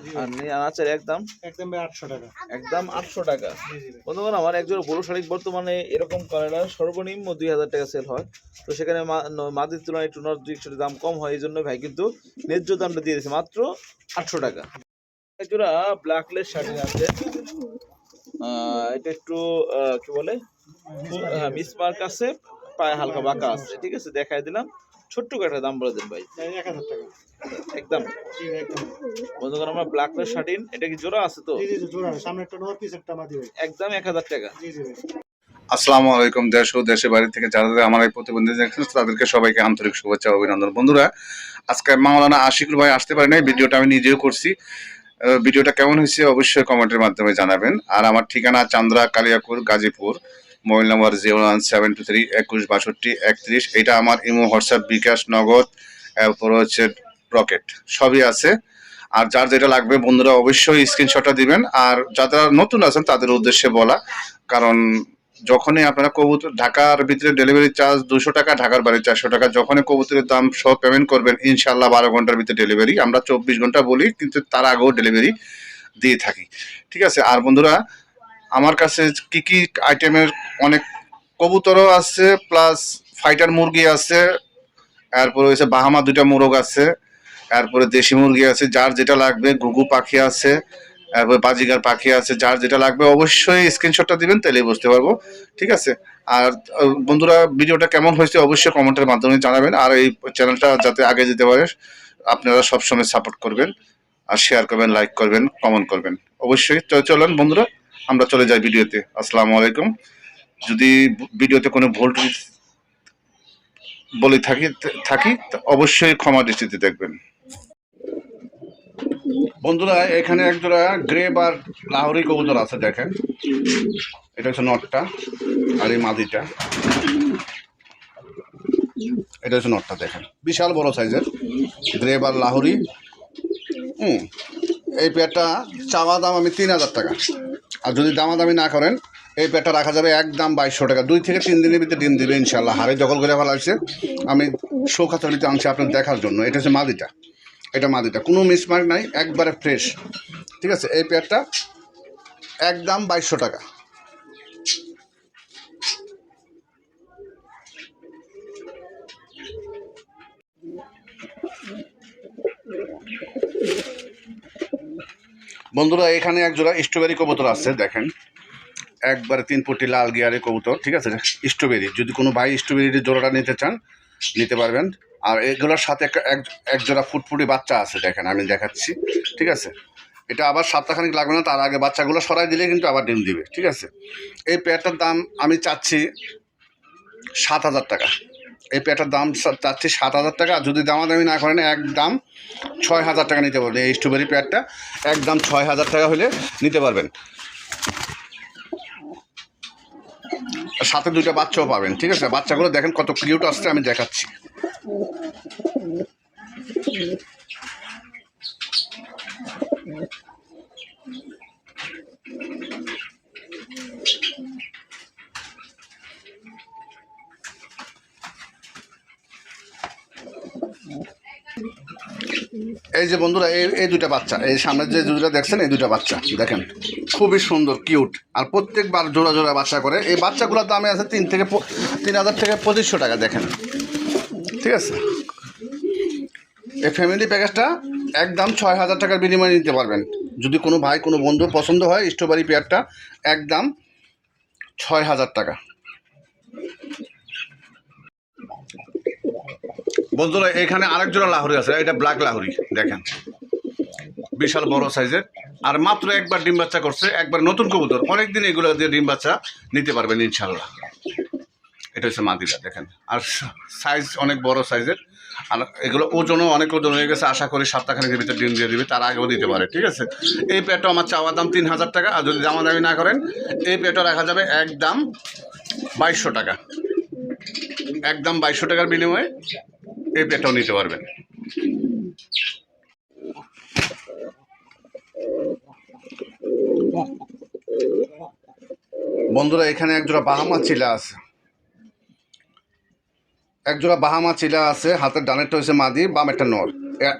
আর আচার একদম একদম ভাই 800 টাকা। একদম 800 টাকা। জি জি ভাই। বন্ধুগণ আমার একজোড়া বড় শাড়ি বর্তমানে এরকম কালার সর্বনিম্ন 2000 টাকা সেল হয়, তো সেখানে মাদির তুলনায় একটু নর 2-1 দাম কম হয়, এই জন্য ভাই কিন্তু ন্যায্য দামটা দিয়ে দিয়েছে মাত্র 800 টাকা। একজোড়া ব্ল্যাকলেস শাড়ি আছে, এটা একটু কি বলে মিসমার্ক আছে, পায়ে হালকা বাঁকা আছে, ঠিক আছে দেখাই দিলাম। ছোট্ট একটা দাম বলে দেন ভাই। ভাই 1000 টাকা। একদম জি ভাই একদম। বন্ধুগণ আমার ব্ল্যাকলেস শার্টিন, এটা কি জোড়া আছে তো? জি জি জোড়া সামনে একটা নর পিছ একটা মাদি ভাই। একদম 1000 টাকা। জি জি ভাই। আসসালামু আলাইকুম দেশ ও দেশের বাড়ি থেকে যারা যারা আমার এই প্রতিবন্ধী দেখছেন তাদেরকে সবাইকে আন্তরিক শুভেচ্ছা ও অভিনন্দন। বন্ধুরা আজকে মাওলানা আশিকুর ভাই আসতে পারে নাই, ভিডিওটা আমি নিজেও করছি। ভিডিওটা কেমন হয়েছে অবশ্যই কমেন্টের মাধ্যমে জানাবেন। আর আমার ঠিকানা চান্দ্রা কালিয়াকুর গাজীপুর, মোবাইল নাম্বার 01723 21 62 31। এটা আমার ইমো, হোয়াটসঅ্যাপ, বিকাশ, নগদ, এরপর হচ্ছে রকেট সবই আছে। আর যার যেটা লাগবে বন্ধুরা অবশ্যই স্ক্রিনশটটা দিবেন। আর যারা নতুন আছেন তাদের উদ্দেশ্যে বলা, কারণ যখনই আপনারা কবুতর ঢাকার ভিতরে ডেলিভারি চার্জ 200 টাকা, ঢাকার বাইরে 400 টাকা, যখনই কবুতরের দাম সহ পেমেন্ট করবেন ইনশাল্লাহ 12 ঘন্টার ভিতরে ডেলিভারি। আমরা 24 ঘন্টা বলি কিন্তু তার আগেও ডেলিভারি দিয়ে থাকি, ঠিক আছে। আর বন্ধুরা আমার কাছে কি কি আইটেমের অনেক কবুতরও আছে, প্লাস ফাইটার মুরগি আছে, এরপরে হচ্ছে বাহামা 2টা মোরগ আছে, এরপরে দেশি মুরগি আছে, যার যেটা লাগবে, ঘুঘু পাখি আছে, তারপরে বাজিগার পাখি আছে, যার যেটা লাগবে অবশ্যই স্ক্রিনশটটা দিবেন, তাহলেই বুঝতে পারবো, ঠিক আছে। আর বন্ধুরা ভিডিওটা কেমন হয়েছে অবশ্যই কমেন্টের মাধ্যমে জানাবেন। আর এই চ্যানেলটা যাতে আগে যেতে পারে আপনারা সবসময় সাপোর্ট করবেন, আর শেয়ার করবেন, লাইক করবেন, কমেন্ট করবেন অবশ্যই। চলুন বন্ধুরা আমরা চলে যাই ভিডিওতে। আসসালামু আলাইকুম। যদি ভিডিওতে কোনো ভুল বলে থাকি অবশ্যই ক্ষমা দৃষ্টিতে দেখবেন। বন্ধুরা এখানে একজোড়া গ্রে বার লাহোরি কবুতর আছে, দেখেন এটা হচ্ছে নটটা, আর এই মাদিটা, এটা হচ্ছে নটটা, দেখেন বিশাল বড় সাইজের গ্রে বার লাহোরি। এই পেয়ারটা চাওয়া দাম আমি 3000 টাকা, আর যদি দামাদামি না করেন এই পেয়ারটা রাখা যাবে একদম 2200 টাকা। 2 থেকে 3 দিনের ভিতরে ডিম দিবে ইনশাল্লাহ। হাড়ে দখল করে ফেলা হয়েছে, আমি শোকাতলিতে আনছি আপনার দেখার জন্য। এটা হচ্ছে মাদিটা, এটা মাদিটা, কোনো মিসমার্ক নাই, একবারে ফ্রেশ, ঠিক আছে। এই পেয়ারটা একদম 2200 টাকা। বন্ধুরা এখানে একজোড়া স্ট্রবেরি কবুতর আছে, দেখেন একবারে 3 ফুটি লাল গিয়ারের কবুতর, ঠিক আছে। স্ট্রবেরি, যদি কোনো ভাই স্ট্রবেরির জোড়াটা নিতে চান নিতে পারবেন। আর এগুলোর সাথে এক জোড়া ফুটফুটি বাচ্চা আছে, দেখেন আমি দেখাচ্ছি, ঠিক আছে। এটা আবার সপ্তাহখানিক লাগবে না, তার আগে বাচ্চাগুলো সরাই দিলে কিন্তু আবার ডিম দিবে, ঠিক আছে। এই পেয়ারটার দাম আমি চাচ্ছি 7000 টাকা। এই পেয়ারটার দাম চাচ্ছি 7000 টাকা। যদি দামাদামি না করেন একদম 6000 টাকা নিতে পারবেন। এই স্ট্রবেরি পেয়ারটা একদম 6000 টাকা হলে নিতে পারবেন, সাথে 2টা বাচ্চাও পাবেন, ঠিক আছে। বাচ্চাগুলো দেখেন কত কিউট আসছে, আমি দেখাচ্ছি। এই যে বন্ধুরা এই 2টা বাচ্চা, এই সামনের যে 2টা দেখছেন এই 2টা বাচ্চা দেখেন খুবই সুন্দর কিউট, আর প্রত্যেকবার জোড়া জোড়া বাচ্চা করে। এই বাচ্চাগুলোর দামে আছে 3000 থেকে 2500 টাকা, দেখেন, ঠিক আছে। এই ফ্যামিলি প্যাকেজটা একদম 6000 টাকার বিনিময়ে নিতে পারবেন। যদি কোনো ভাই কোনো বন্ধু পছন্দ হয় স্ট্রবেরি পেয়ারটা একদম 6000 টাকা। বন্ধুরা এখানে আরেক জোড়া লাহোরি আছে, এটা ব্ল্যাক লাহোরি দেখেন, বিশাল বড় সাইজের, আর মাত্র একবার ডিম বাচ্চা করছে, একবার নতুন কবুতর, অনেকদিন এগুলো দিয়ে ডিম বাচ্চা নিতে পারবেন ইনশাল্লাহ। এটা হচ্ছে মাদিটা দেখেন, আর সাইজ অনেক বড় সাইজের, আর এগুলো ওজনও অনেক ওজন হয়ে গেছে, আশা করি সপ্তাহখানেকের ভিতরে ডিম দিয়ে দিবে, তার আগেও দিতে পারে, ঠিক আছে। এই পেয়ারটা আমার চাওয়া দাম 3000 টাকা, আর যদি দামাদামি না করেন এই পেয়ারটা রাখা যাবে একদম 2200 টাকা, একদম 2200 টাকার বিনিময়ে এই পেয়ারটাও নিতে পারবেন। বন্ধুরা এখানে একজোড়া বাহামা চিলা আছে, একজোড়া বাহামা চিলা আছে, হাতের ডানেরটা হচ্ছে মাদি, বামেরটা নর।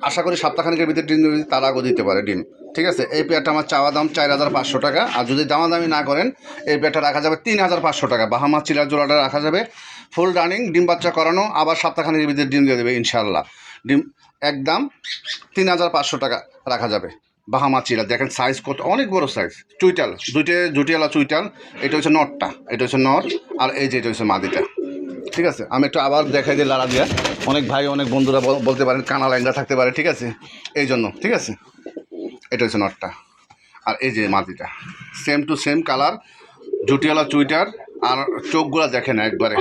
আশা করি সপ্তাহখানেকের ভিতরে ডিম তার আগেও দিতে পারে ডিম, ঠিক আছে। এই পেয়ারটা আমার চাওয়া দাম 4500 টাকা, আর যদি দামাদামি না করেন এই পেয়ারটা রাখা যাবে 3500 টাকা। বাহামা চিলার জোড়াটা রাখা যাবে ফুল রানিং, ডিম বাচ্চা করানো, আবার সপ্তাহখানেকের ভিতরে ডিম দিয়ে দেবে ইনশাল্লাহ। ডিম একদম 3500 টাকা রাখা যাবে। বাহামা চিলা দেখেন সাইজ কত, অনেক বড় সাইজ, চুইটাল, দুটিয়ালা চুইটাল। এটা হচ্ছে নটটা, এটা হচ্ছে নর, আর এই যে এটা হচ্ছে মাদিটা, ঠিক আছে। আমি একটু আবার দেখাই দিই লাড়া দিয়ে, অনেক ভাই অনেক বন্ধুরা বলতে পারেন কানা ল্যাংড়া থাকতে পারে, ঠিক আছে, এই জন্য, ঠিক আছে। এটা হচ্ছে নটটা, আর এই যে মাদিটা, সেম টু সেম কালার, জুটিওয়ালা চুইটার, আর চোখগুলো দেখেন একবারে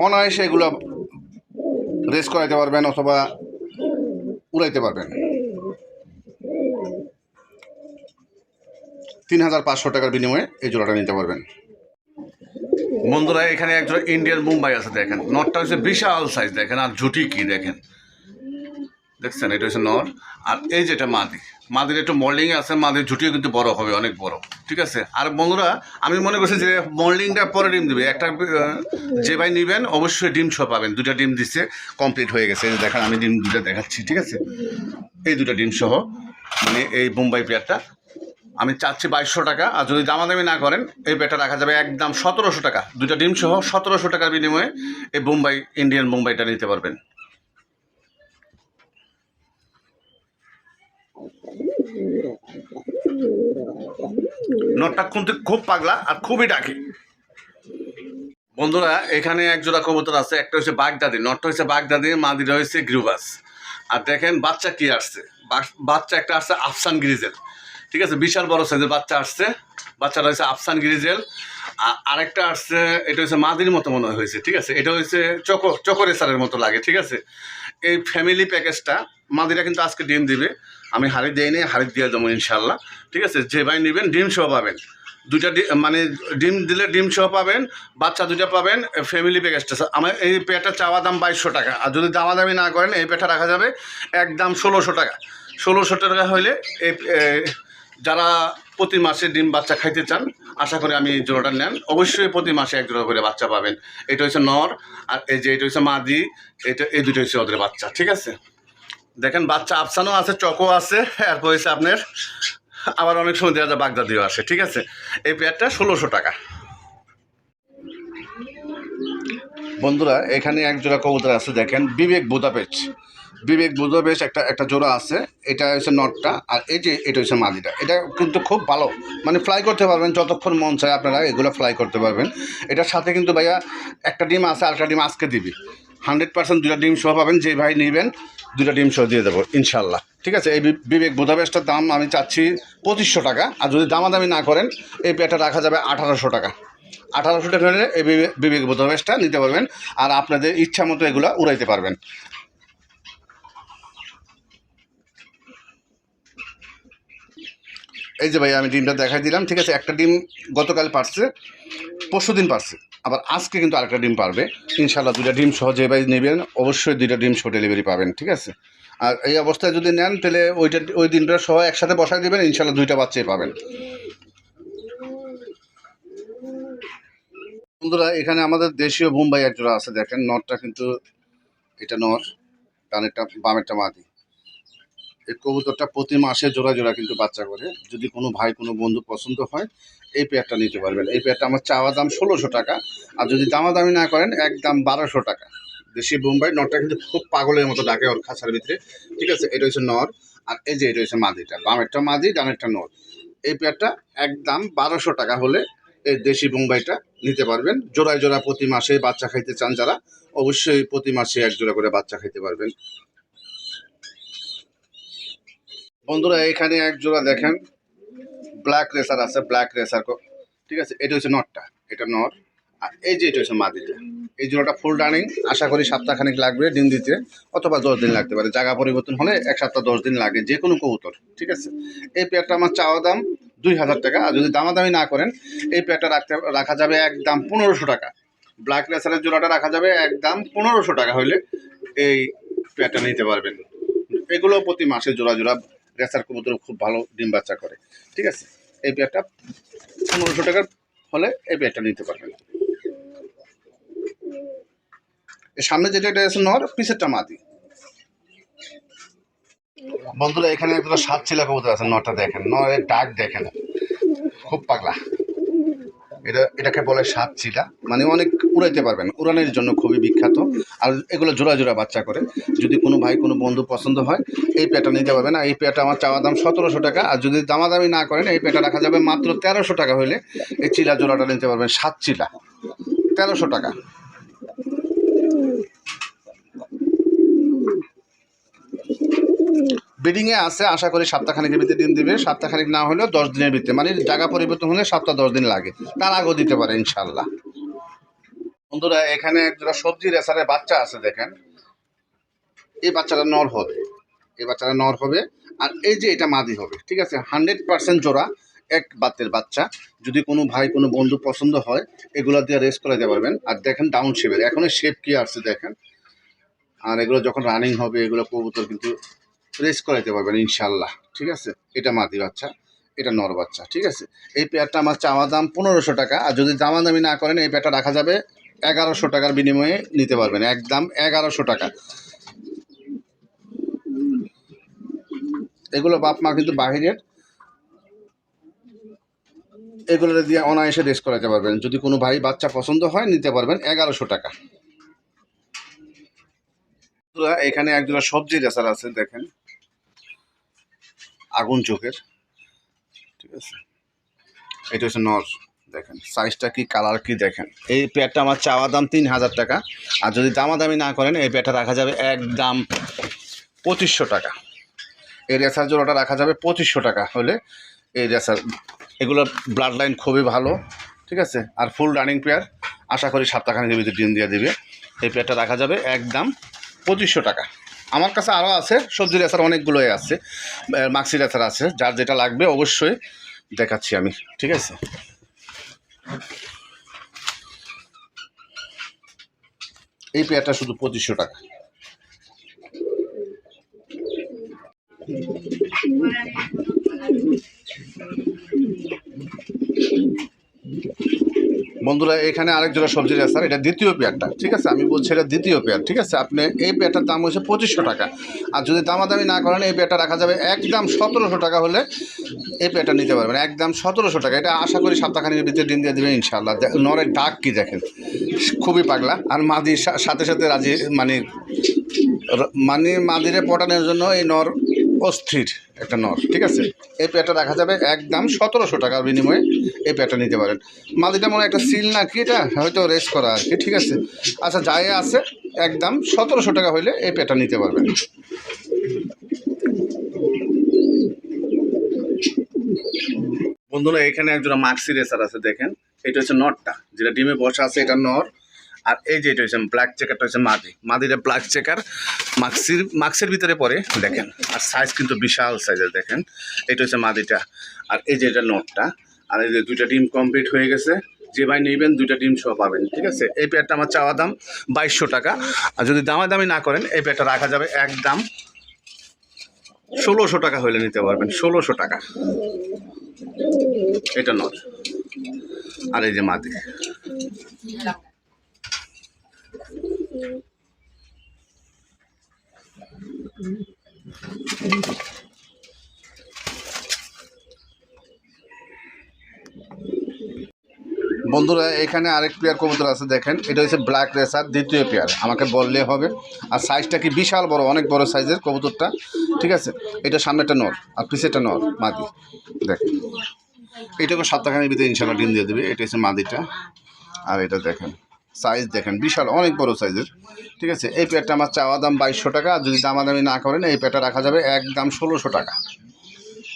অনায়াসে এগুলো রেস করাইতে পারবেন অথবা উড়াইতে পারবেন। 3500 টাকার বিনিময়ে এই জোড়াটা নিতে পারবেন। বন্ধুরা এখানে একজন ইন্ডিয়ান মুম্বাই আছে দেখেন, নটটা হচ্ছে বিশাল সাইজ দেখেন, আর ঝুটি কি দেখেন, দেখছেন, এটা হচ্ছে নর, আর এই যেটা মাদি, মাদির একটু মল্ডিং আছে, মাদির ঝুটিও কিন্তু বড় হবে, অনেক বড়, ঠিক আছে। আর বন্ধুরা আমি মনে করছি যে মল্ডিংটা পরে ডিম দিবে, একটা যে ভাই নেবেন অবশ্যই ডিম সহ পাবেন, 2টা ডিম দিচ্ছে, কমপ্লিট হয়ে গেছে, এই যে দেখেন আমি ডিম 2টা দেখাচ্ছি, ঠিক আছে। এই 2টা ডিম সহ মানে এই মুম্বাই পেয়ারটা আমি চাচ্ছি 2200 টাকা, আর যদি দামাদামি না করেন এই পেয়ারটা রাখা যাবে একদম 1700 টাকা, 2টা ডিম সহ 1700 টাকার বিনিময়ে এই মুম্বাই ইন্ডিয়ান মুম্বাইটা নিতে পারবেন। নটটা কিন্তু খুব পাগলা আর খুবই ডাকে। বন্ধুরা এখানে এক জোড়া কবুতর আছে, একটা হচ্ছে বাগদাদি, নটটা হচ্ছে বাগদাদি, মাদিরা হচ্ছে গ্রিবাস। আর দেখেন বাচ্চা কি আসছে, বাচ্চা একটা আসছে আফসান গ্রিজেল, ঠিক আছে, বিশাল বড় সাইজের বাচ্চা আসছে, বাচ্চাটা হচ্ছে আফসান গ্রিজেল। আরেকটা আসছে, এটা হচ্ছে মাদির মতো মনে হয়েছে, ঠিক আছে, এটা হচ্ছে চকরেসারের মতো লাগে, ঠিক আছে। এই ফ্যামিলি প্যাকেজটা মাদিরা কিন্তু আজকে ডিম দিবে, আমি হাড়ি দিই নি, হাড়ি দিয়ে দেবো ইনশাল্লাহ, ঠিক আছে। যে ভাই নেবেন ডিম সহ পাবেন, 2টা মানে ডিম দিলে ডিম সহ পাবেন, বাচ্চা 2টা পাবেন, ফ্যামিলি প্যাকেজটা। আমার এই পেয়ারটা চাওয়া দাম 2200 টাকা, আর যদি দামাদামি না করেন এই পেয়ারটা রাখা যাবে একদম 1600 টাকা। 1600 টাকা হইলে এই যারা প্রতি মাসে ডিম বাচ্চা খাইতে চান আশা করি আমি এই জোড়াটা নেন, অবশ্যই প্রতি মাসে 1 জোড়া করে বাচ্চা পাবেন। এটা হচ্ছে নর, আর এই যে এটা হচ্ছে মাদি, এই 2টো হচ্ছে ওদের বাচ্চা, ঠিক আছে। দেখেন বাচ্চা আফসানও আছে, চকও আছে, এরপর হচ্ছে আপনার আবার অনেক সময় দেখা যায় বাগদাদিও আসে, ঠিক আছে। এই পেয়ারটা 1600 টাকা। বন্ধুরা এখানে এক জোড়া কবুতর আছে দেখেন, বিবেক বুদাপেস্ট একটা জোড়া আছে, এটা হচ্ছে নটটা, আর এই যে এটা হচ্ছে মাদিটা। এটা কিন্তু খুব ভালো, মানে ফ্লাই করতে পারবেন যতক্ষণ মন চায় আপনারা এগুলো ফ্লাই করতে পারবেন। এটার সাথে কিন্তু ভাইয়া একটা ডিম আছে, আর একটা ডিম আজকে দিবি, 100% 2টা ডিম সহ পাবেন, যে ভাই নেবেন 2টা ডিম সহ দিয়ে দেবো ইনশাল্লাহ, ঠিক আছে। এই বিবেক বুদাপেস্টের দাম আমি চাচ্ছি 2500 টাকা, আর যদি দামাদামি না করেন এই পেয়ারটা রাখা যাবে 1800 টাকা। 1800 টাকা হলে এই বিবেক বুদাপেস্টটা নিতে পারবেন, আর আপনাদের ইচ্ছা মতো এগুলো উড়াইতে পারবেন। এই যে ভাই আমি ডিমটা দেখাই দিলাম, ঠিক আছে। একটা ডিম গতকাল পারছে, পরশুদিন পারছে, আবার আজকে কিন্তু আরেকটা ডিম পারবে ইনশাল্লাহ। 2টা ডিম সহ যে ভাই নেবেন অবশ্যই 2টা ডিম সহ ডেলিভারি পাবেন, ঠিক আছে। আর এই অবস্থায় যদি নেন তাহলে ওই দিনটা সহ একসাথে বসাই দেবেন, ইনশাল্লাহ 2টা বাচ্চাই পাবেন। বন্ধুরা এখানে আমাদের দেশীয় মুম্বাই এক জোড়া আছে দেখেন, নরটা কিন্তু এটা নর, ডানেরটা বামেরটা মাদি। এই কবুতরটা প্রতি মাসে জোড়া জোড়া কিন্তু বাচ্চা করে, যদি কোনো ভাই কোনো বন্ধু পছন্দ হয় এই পেয়ারটা নিতে পারবেন। এই পেয়ারটা আমার চাওয়া দাম 1600 টাকা, আর যদি দামাদামি না করেন একদম 1200 টাকা। দেশি বোম্বাই নরটা কিন্তু খুব পাগলের মতো ডাকে ওর খাঁচার ভিতরে, ঠিক আছে। এটা হচ্ছে নর, আর এই যে এটা হচ্ছে মাদিটা, বামেরটা মাদি ডানেরটা নর। এই পেয়ারটা একদম 1200 টাকা হলে এই দেশি বোম্বাইটা নিতে পারবেন। জোড়ায় জোড়া প্রতি মাসে বাচ্চা খাইতে চান যারা অবশ্যই প্রতি মাসে এক জোড়া করে বাচ্চা খেতে পারবেন। বন্ধুরা এখানে এক জোড়া দেখেন ব্ল্যাক রেসার আছে, ব্ল্যাক রেসার, ঠিক আছে। এটা হচ্ছে নরটা, এটা নর। আর এই যে এটা হচ্ছে মাদিটা। এই জোড়াটা ফুল রানিং, আশা করি সপ্তাহখানিক লাগবে ডিম দিতে, অথবা 10 দিন লাগতে পারে। জায়গা পরিবর্তন হলে 1 সপ্তাহ 10 দিন লাগে যে কোনো কবুতর, ঠিক আছে। এই পেয়ারটা আমার চাওয়া দাম 2000 টাকা। আর যদি দামাদামি না করেন এই পেয়ারটা রাখা যাবে একদম 1500 টাকা। ব্ল্যাক রেসারের জোড়াটা রাখা যাবে একদম 1500 টাকা হলে এই পেয়ারটা নিতে পারবেন। এগুলো প্রতি মাসে জোড়া জোড়া রেসার কবুতর খুব ভালো ডিম বাচ্চা করে, ঠিক আছে। এই পেয়ারটা 1500 টাকার হলে এই পেয়ারটা নিতে পারবেন। এর সামনে যেটা এটা আছে নর, পিছেরটা মাদি। বন্ধুরা এখানে একটা 7 চিলা কবুতর আছে, নরটা দেখেন, নরের ডাক দেখেন, খুব পাগলা। এটাকে বলে 7 চিলা, মানে অনেক উড়াইতে পারবেন, উড়ানোর জন্য খুবই বিখ্যাত। আর এগুলো জোড়া জোড়া বাচ্চা করে। যদি কোনো ভাই কোনো বন্ধু পছন্দ হয় এই পেয়ারটা নিতে পারবেন। আর এই পেয়ারটা আমার চাওয়া দাম 1700 টাকা। আর যদি দামাদামি না করেন এই পেয়ারটা রাখা যাবে মাত্র 1300 টাকা হলে এই চিলা জোড়াটা নিতে পারবেন। 7 চিলা 1300 টাকা। ব্রিডিংয়ে আছে, আশা করি সপ্তাহখানিকের ভিতরে ডিম দিবে। সপ্তাহখানিক না হলেও 10 দিনের ভিতরে, মানে জায়গা পরিবর্তন হলে সপ্তাহ 10 দিন লাগে, তার আগেও দিতে পারে ইনশাল্লাহ। বন্ধুরা এখানে একজোড়া সবজি রেসারের বাচ্চা আছে দেখেন। এই বাচ্চাটা নর হবে, এই বাচ্চাটা নর হবে। আর এই যে এটা মাদি হবে, ঠিক আছে। 100% জোড়া, এক বাতের বাচ্চা। যদি কোনো ভাই কোনো বন্ধু পছন্দ হয় এগুলো দিয়ে রেস করে দিতে পারবেন। আর দেখেন ডাউন শেপের, এখনো শেপ কি আসছে দেখেন। আর এগুলো যখন রানিং হবে এগুলো কবুতর কিন্তু রেস করাইতে পারবেন ইনশাল্লাহ, ঠিক আছে। এটা মাদি বাচ্চা, এটা নর বাচ্চা, ঠিক আছে। এই পেয়ারটা আমার চাওয়া দাম 1500 টাকা। আর যদি দামাদামি না করেন এই পেয়ারটা রাখা যাবে 1100 টাকার বিনিময়ে নিতে পারবেন, একদম 1100 টাকা। এগুলো বাপ মা কিন্তু বাহিরের, এগুলো দিয়ে অনায়াসে রেস করাতে পারবেন। যদি কোনো ভাই বাচ্চা পছন্দ হয় নিতে পারবেন 1100 টাকা। এখানে একজোড়া সবজি রেসার আছে দেখেন, আগুন চোখের, ঠিক আছে। এটা হচ্ছে নর, দেখেন সাইজটা কি, কালার কি দেখেন। এই পেয়ারটা আমার চাওয়া দাম 3000 টাকা। আর যদি দামাদামি না করেন এই পেয়ারটা রাখা যাবে একদম 2500 টাকা। এই রেসার জোড়াটা রাখা যাবে 2500 টাকা হলে এই রেসার। এগুলোর ব্লাড লাইন খুবই ভালো, ঠিক আছে। আর ফুল রানিং পেয়ার, আশা করি সপ্তাহখানেকের ভিতরে ডিম দিয়ে দিবে। এই পেয়ারটা রাখা যাবে একদম 2500 টাকা। আমার কাছে আরও আছে সবজি রেসার, অনেকগুলোই আছে, মাক্সি রেসার আছে। যার যেটা লাগবে অবশ্যই দেখাচ্ছি আমি, ঠিক আছে। এই পেয়ারটা শুধু 2500 টাকা। বন্ধুরা এখানে আরেক জোড়া সবজি রেসার, এটা দ্বিতীয় পেয়ারটা, ঠিক আছে। আমি বলছি এটা দ্বিতীয় পেয়ার, ঠিক আছে। আপনি এই পেয়ারটার দাম হচ্ছে 2500 টাকা। আর যদি দামাদামি না করেন এই পেয়ারটা রাখা যাবে একদম 1700 টাকা হলে এই পেয়ারটা নিতে পারবেন, একদম 1700 টাকা। এটা আশা করি সপ্তাহখানিকের ভিতরে ডিম দিয়ে দেবেন ইনশাআল্লাহ। নরের ডাক কি দেখেন, খুবই পাগলা। আর মাদির সাথে সাথে রাজি, মানে মাদিরে পটানোর জন্য এই নর অস্থির একটা নর, ঠিক আছে। এই পেয়ারটা রাখা যাবে একদম 1700 টাকার বিনিময়ে এই পেয়ারটা নিতে পারেন। মাদিটা মনে হয় একটা সিল না কি, এটা হয়তো রেস করা আর কি, ঠিক আছে। আচ্ছা যাই আছে একদম 1700 টাকা হইলে এই পেয়ারটা নিতে পারবেন। বন্ধুরা এখানে একজন মাক্সি রেসার আছে দেখেন। এটা হচ্ছে নরটা, যেটা ডিমে বসা আছে এটা নর। আর এই যে এটা হচ্ছে ব্ল্যাক চেকারটা হচ্ছে মাদি। মাদিটা ব্ল্যাক চেকার মাক্সের ভিতরে পড়ে দেখেন। আর সাইজ কিন্তু বিশাল সাইজের দেখেন। এটা হচ্ছে মাদিটা। আর এই যে এটা নটটা। আর এই যে 2টা ডিম কমপ্লিট হয়ে গেছে। যে ভাই নেবেন 2টা ডিম সহ পাবেন, ঠিক আছে। এই পেয়ারটা আমার চাওয়া দাম 2200 টাকা। আর যদি দামাদামি না করেন এই পেয়ারটা রাখা যাবে একদম 1600 টাকা হলে নিতে পারবেন, 1600 টাকা। এটা নট। আর এই যে মাদি। বন্ধুরা এখানে আরেক পেয়ার কবুতর আছে দেখেন। এটা হচ্ছে ব্ল্যাক রেসার দ্বিতীয় পেয়ার, আমাকে বললে হবে। আর সাইজটা কি বিশাল বড়, অনেক বড় সাইজের কবুতরটা, ঠিক আছে। এটা সামনেটা নর আর পিছেরটা নর মাদি দেখেন। এটাকে সপ্তাহখানেক ভিতরে ইনশাল্লাহ ডিম দিয়ে দেবে। এটা হচ্ছে মাদিটা। আর এটা দেখেন সাইজ দেখেন বিশাল অনেক বড় সাইজের, ঠিক আছে। এই পেয়ারটা আমার চাওয়া দাম 2200 টাকা, আর যদি দামাদামি না করেন এই পেয়ারটা রাখা যাবে একদম 1600 টাকা।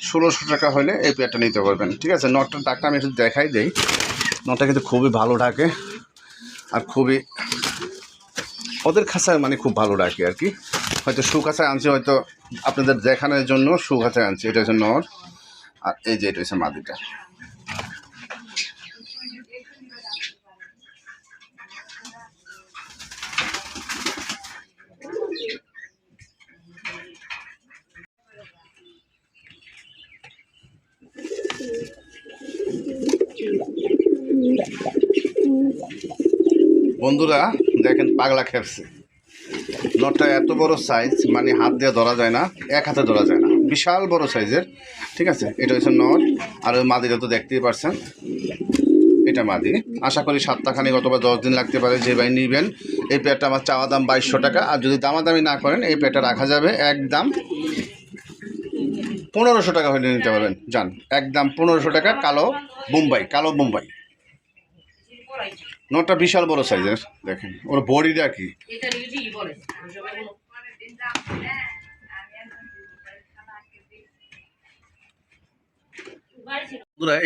1600 টাকা হলে এই পেয়ারটা নিতে পারবেন, ঠিক আছে। নটটার ডাকটা আমি একটু দেখাই দেই। নটটা কিন্তু খুবই ভালো ডাকে, আর খুবই ওদের খাঁচায় মানে খুব ভালো ডাকে আর কি। হয়তো সুখাচায় আনছি, হয়তো আপনাদের দেখানোর জন্য সুখাচায় আনছি। এটা হচ্ছে নর, আর এই যে এটা হচ্ছে মাদিটা। বন্ধুরা দেখেন পাগলা খেপছে, নটটা এত বড় সাইজ মানে হাত দিয়ে ধরা যায় না, এক হাতে ধরা যায় না, বিশাল বড় সাইজের, ঠিক আছে। এটা হচ্ছে নট, আর ওই মাদিটা তো দেখতেই পারছেন, এটা মাদি। আশা করি সপ্তাহখানেক অথবা 10 দিন লাগতে পারে। যে ভাই নেবেন এই পেয়ারটা আমার চাওয়া দাম 2200 টাকা, আর যদি দামাদামি না করেন এই পেয়ারটা রাখা যাবে একদম 1500 টাকা হলে নিতে পারবেন। যান একদম 1500 টাকা। কালো বোম্বাই নটটা বিশাল বড় সাইজের, দেখেন ওর বডিটা কি।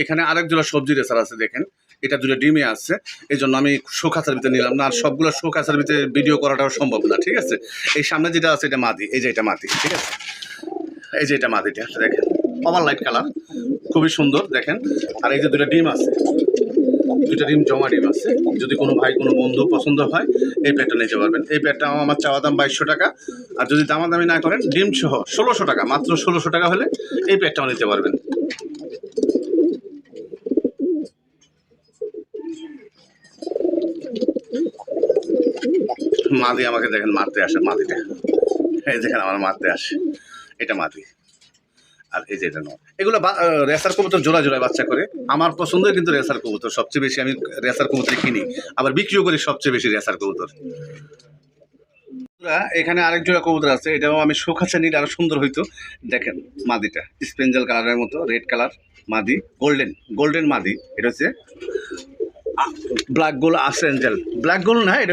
এখানে আরেক জোড়া সবজি রেসার আছে, দেখেন এটা দুটো ডিমে আছে, এই জন্য আমি শোকাচার ভিতরে নিলাম না, আর সবগুলো শোকাচার ভিতরে ভিডিও করাটাও সম্ভব না, ঠিক আছে। এই সামনে যেটা আছে এটা মাদি, এই যে এটা মাদি, ঠিক আছে। এই যে এটা মাদিটা দেখেন, ওভার লাইট কালার, খুবই সুন্দর দেখেন। আর এই যে দুটো ডিম আছে, দুইটা ডিম জমা ডিম আছে। যদি কোনো ভাই কোনো বন্ধু পছন্দ হয় এই পেয়ারটা নিতে পারবেন। এই পেয়ারটা আমার চাওয়া দাম 2200 টাকা, আর যদি দামাদামি না করেন ডিম সহ 1600 টাকা, মাত্র 1600 টাকা হলে এই পেয়ারটাও নিতে পারবেন। মাদি আমাকে দেখেন মারতে আসে, মাদিটা এই দেখেন আমার মারতে আসে, এটা মাদি। আর এই যে এটা নয়, এগুলো রেসার কবুতর জোড়া জোড়ায় বাচ্চা করে। আমার পছন্দের কিন্তু রেসার কবুতর সবচেয়ে বেশি, আমি রেসার কবুতর কিনি, আবার বিক্রিও করি সবচেয়ে বেশি রেসার কবুতর। এখানে আরেক জোড়া কবুতর আছে, এটাও আমি শোকাচা নিলে আরো সুন্দর হইতো। দেখেন মাদিটা স্পেঞ্জেল কালারের মতো, রেড কালার মাদি, গোল্ডেন মাদি। এটা হচ্ছে ব্ল্যাক গোল আসেঞ্জেল, ব্ল্যাক গোল না, এটা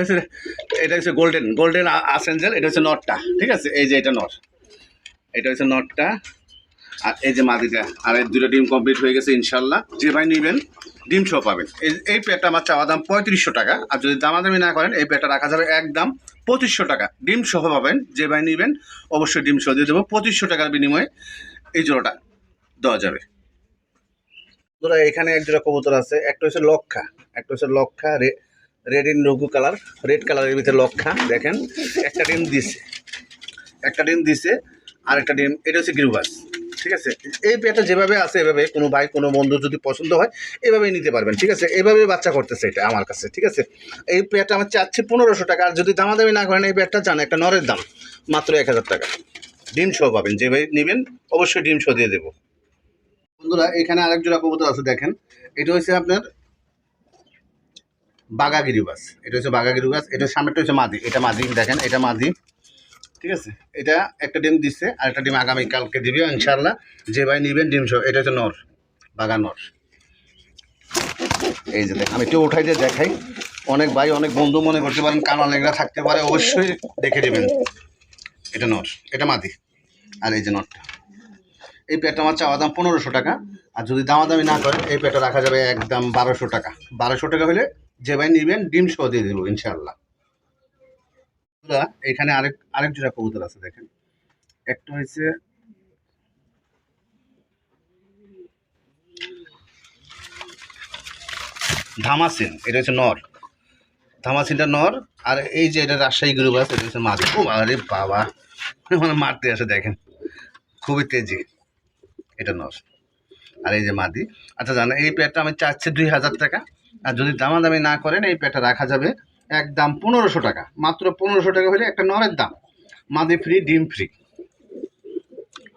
হচ্ছে গোল্ডেন আসেঞ্জেল। এটা হচ্ছে নটটা, ঠিক আছে। এই যে এটা নট, এটা হচ্ছে নটটা, আর এই যে মাদিটা। আর এই দুটো ডিম কমপ্লিট হয়ে গেছে ইনশাল্লাহ। যে ভাই নেবেন ডিম সহ পাবেন। এই পেয়ারটা আমার চাওয়া দাম 3500 টাকা, আর যদি দামাদামি না করেন এই পেয়ারটা রাখা যাবে একদম 2500 টাকা। ডিম সহ পাবেন। যে ভাই নেবেন অবশ্যই ডিম সহ দিয়ে দেবো। 2500 টাকার বিনিময়ে এই জোড়াটা দেওয়া যাবে। তোরা এখানে এক জোড়া কবুতর আছে, একটা হচ্ছে লক্ষা, রেড ইন রঘু কালার, রেড কালারের ভিতরে লক্ষা। দেখেন একটা ডিম দিছে আর একটা ডিম, এটা হচ্ছে গিরুবাস, ঠিক আছে। এই পেয়ারটা যেভাবে আছে এভাবে কোনো ভাই কোনো বন্ধু যদি পছন্দ হয় এভাবেই নিতে পারবেন, ঠিক আছে। এভাবেই বাচ্চা করতেছে এটা আমার কাছে, ঠিক আছে। এই পেয়ারটা আমার চাচ্ছি 1500 টাকা, আর যদি দামাদামি না করেন এই পেয়ারটা জান একটা নরের দাম মাত্র 1000 টাকা। ডিম সহ পাবেন। যে ভাই নেবেন অবশ্যই ডিম সহ দিয়ে দেবো। বন্ধুরা এখানে আরেক জোড়া কবুতর আছে, দেখেন এটা হচ্ছে আপনার বাঘা গিরিবাস। এটা হচ্ছে বাঘা গিরিবাস, এটা সামনেটা হচ্ছে মাদি, এটা মাদি, দেখেন এটা মাদি, ঠিক আছে। এটা একটা ডিম দিচ্ছে আর একটা ডিম আগামীকালকে দিবে ইনশাল্লাহ। যে ভাই নেবেন ডিম সহ। এটা হচ্ছে নর, বাঘা নর। এই যে দেখেন আমি একটু উঠাই দিয়ে দেখাই, অনেক ভাই অনেক বন্ধু মনে করতে পারেন কানা লেগরা থাকতে পারে, অবশ্যই দেখে দেবেন। এটা নর, এটা মাদি, আর এই যে নরটা। এই পেয়ারটা আমার চাওয়া দাম 1500 টাকা, আর যদি দামাদামি না করেন এই পেয়ারটা রাখা যাবে একদম 1200 টাকা। 1200 টাকা হলে যে ভাই নেবেন ডিম সহ দিয়ে দেবো ইনশাল্লাহ। এখানে আরেক জোড়া কবুতর আছে, দেখেন একটা হয়েছে ধামাসিন, এটা হচ্ছে নর, ধামাসিনটা নর। আর এই যে এটা রাজশাহী গিরিবাস, এটা হচ্ছে মাদি। ও আরে বাবা মানে মারতে আসে, দেখেন খুবই তেজি, এটা নর। আর এই যে মাদি। আচ্ছা জানেন এই পেয়ারটা আমি চাচ্ছি 2000 টাকা, আর যদি দামাদামি না করেন এই পেয়ারটা রাখা যাবে একদম 1500 টাকা। মাত্র 1500 টাকা হলে একটা নরের দাম, মাদি ফ্রি ডিম ফ্রি।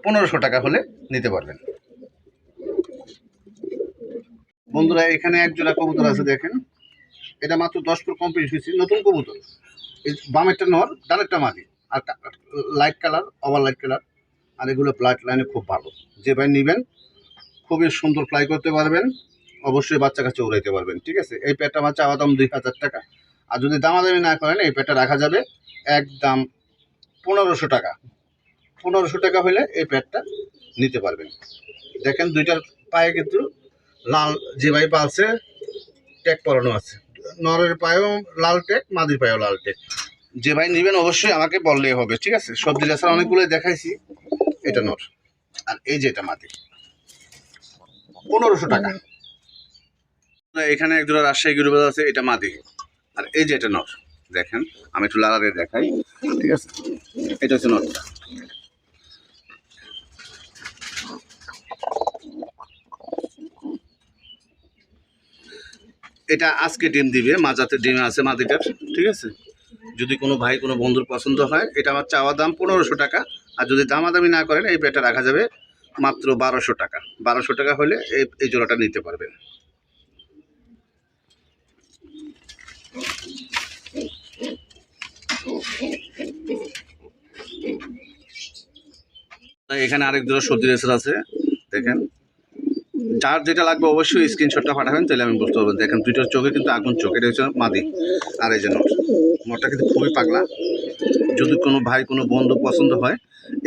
1500 টাকা হলে নিতে পারবেন। বন্ধুরা এখানে এক জোড়া কবুতর আছে, দেখেন এটা মাত্র 10 ফুট কমপ্লিট হয়েছে, নতুন কবুতর। এই বামেরটা নর, ডানেরটা মাদি, আর light colour, over light colour. আর এগুলো ব্লাড লাইনে খুব ভালো। যে ভাই নেবেন খুবই সুন্দর ফ্লাই করতে পারবেন, অবশ্যই বাচ্চা কাছে উড়াইতে পারবেন, ঠিক আছে। এই পেয়ারটা আমার চাওয়া দাম 2000 টাকা, আর যদি দামাদামি না করেন এই পেটটা রাখা যাবে একদম 1500 টাকা। 1500 টাকা হলে এই পেটটা নিতে পারবেন। দেখেন দুইটার পায়ে কিন্তু লাল, যে ভাই পালছে ট্যাগ পরানো আছে, নরের পায়েও লাল ট্যাগ, মাদির পায়েও লাল ট্যাগ। যে ভাই নেবেন অবশ্যই আমাকে বললেই হবে, ঠিক আছে? সবজি রাস্তা অনেকগুলো দেখাইছি, এটা নর আর এই যে এটা মাদি, 1500 টাকা। এখানে এক জোড়া রাজশাহী গিরিবাজ আছে, এটা মাদি আর এই যে এটা নর। দেখেন আমি একটু লালারে দেখাই, ঠিক আছে? এটা হচ্ছে নরটা। এটা আজকে ডিম দিবে, মাঝাতে ডিম আছে মাদিটার, ঠিক আছে? যদি কোনো ভাই কোনো বন্ধুর পছন্দ হয়, এটা আমার চাওয়া দাম 1500 টাকা। আর যদি দামাদামি না করেন এই পেটটা রাখা যাবে মাত্র 1200 টাকা। 1200 টাকা হলে এই জোড়াটা নিতে পারবেন। এখানে আরেক জোড়া সবজি রেসার আছে, দেখেন। যার যেটা লাগবে অবশ্যই স্ক্রিনশটটা পাঠাবেন, তাহলে আমি বুঝতে পারবো। দেখেন দুইটার চোখে কিন্তু আগুন চোখ, এটা হচ্ছে মাদি আর এই যে নট। নটটা কিন্তু খুবই পাগলা। যদি কোনো ভাই কোনো বন্ধু পছন্দ হয়,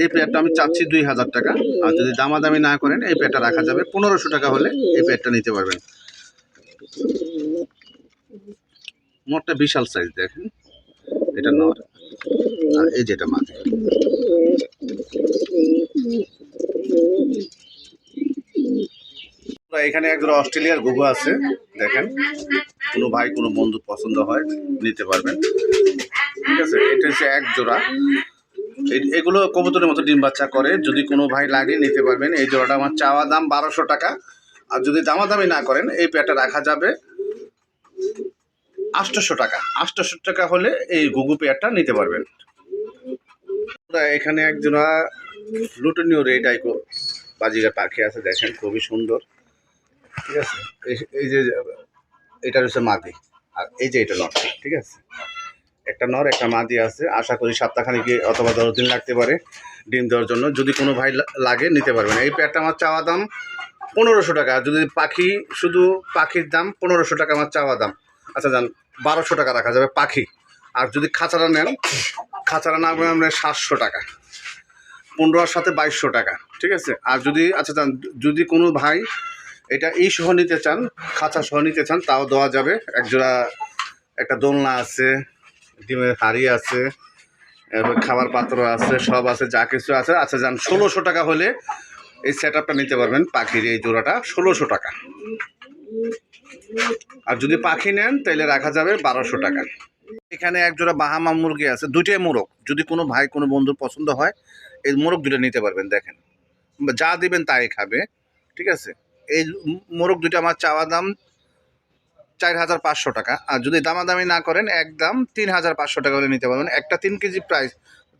এই পেয়ারটা আমি চাচ্ছি 2000 টাকা। আর যদি দামাদামি না করেন এই পেয়ারটা রাখা যাবে 1500 টাকা হলে এই পেয়ারটা নিতে পারবেন। নটটা বিশাল সাইজ, দেখেন এটা নট আর এই যেটা মাদি। এখানে একজন অস্ট্রেলিয়ার ঘুঘু আছে, দেখেন। কোনো ভাই কোনো বন্ধু পছন্দ হয় নিতে পারবেন, ঠিক আছে? এটা হচ্ছে এক জোড়া। এগুলো কবুতরের মতো ডিম বাচ্চা করে, যদি কোনো ভাই লাগে নিতে পারবেন। এই জোড়াটা আমার চাওয়া দাম 1200 টাকা। আর যদি দামাদামি না করেন এই পেয়ারটা রাখা যাবে 800 টাকা। 800 টাকা হলে এই ঘুঘু পেয়ারটা নিতে পারবেন। এখানে এক জোড়া লুটনীয় রেড আইকো বাজিগার পাখি আছে, দেখেন খুবই সুন্দর, ঠিক আছে? এই যে এটা হচ্ছে মাদি আর এই যে এটা নর, ঠিক আছে? একটা নর একটা মাদি আছে। আশা করি সপ্তাহখানিকে অথবা 10 দিন লাগতে পারে ডিম দেওয়ার জন্য। যদি কোনো ভাই লাগে নিতে পারবেন। এই পেয়ারটা আমার চাওয়া দাম 1500 টাকা। যদি পাখি, শুধু পাখির দাম 1500 টাকা আমার চাওয়া দাম। আচ্ছা যান, 1200 টাকা রাখা যাবে পাখি। আর যদি খাঁচারা নেন, খাঁচারা নামবে আমরা 700 টাকা, 15 সাথে 2200 টাকা, ঠিক আছে? আর যদি আচ্ছা যান, যদি কোনো ভাই এটা সহ নিতে চান, খাঁচা সহ নিতে চান, তাও দেওয়া যাবে। একজোড়া একটা দোলনা আছে, ডিমের হাঁড়ি আছে, এরপর খাবার পাত্র আছে, সব আছে, যা কিছু আছে। আচ্ছা যান, 1600 টাকা হলে এই সেট আপটা নিতে পারবেন। পাখির এই জোড়াটা 1600 টাকা। আর যদি পাখি নেন তাহলে রাখা যাবে 1200 টাকা। এখানে এক জোড়া বাহামা মুরগি আছে, দুইটাই মোরগ। যদি কোনো ভাই কোনো বন্ধুর পছন্দ হয় এই মোরগ দুটো নিতে পারবেন। দেখেন যা দিবেন তাই খাবে, ঠিক আছে? এই মোরগ দুটো আমার চাওয়া দাম 4500 টাকা। আর যদি দামাদামি না করেন একদম 3500 টাকা হলে নিতে পারবেন। একটা 3 কেজি প্রাইস,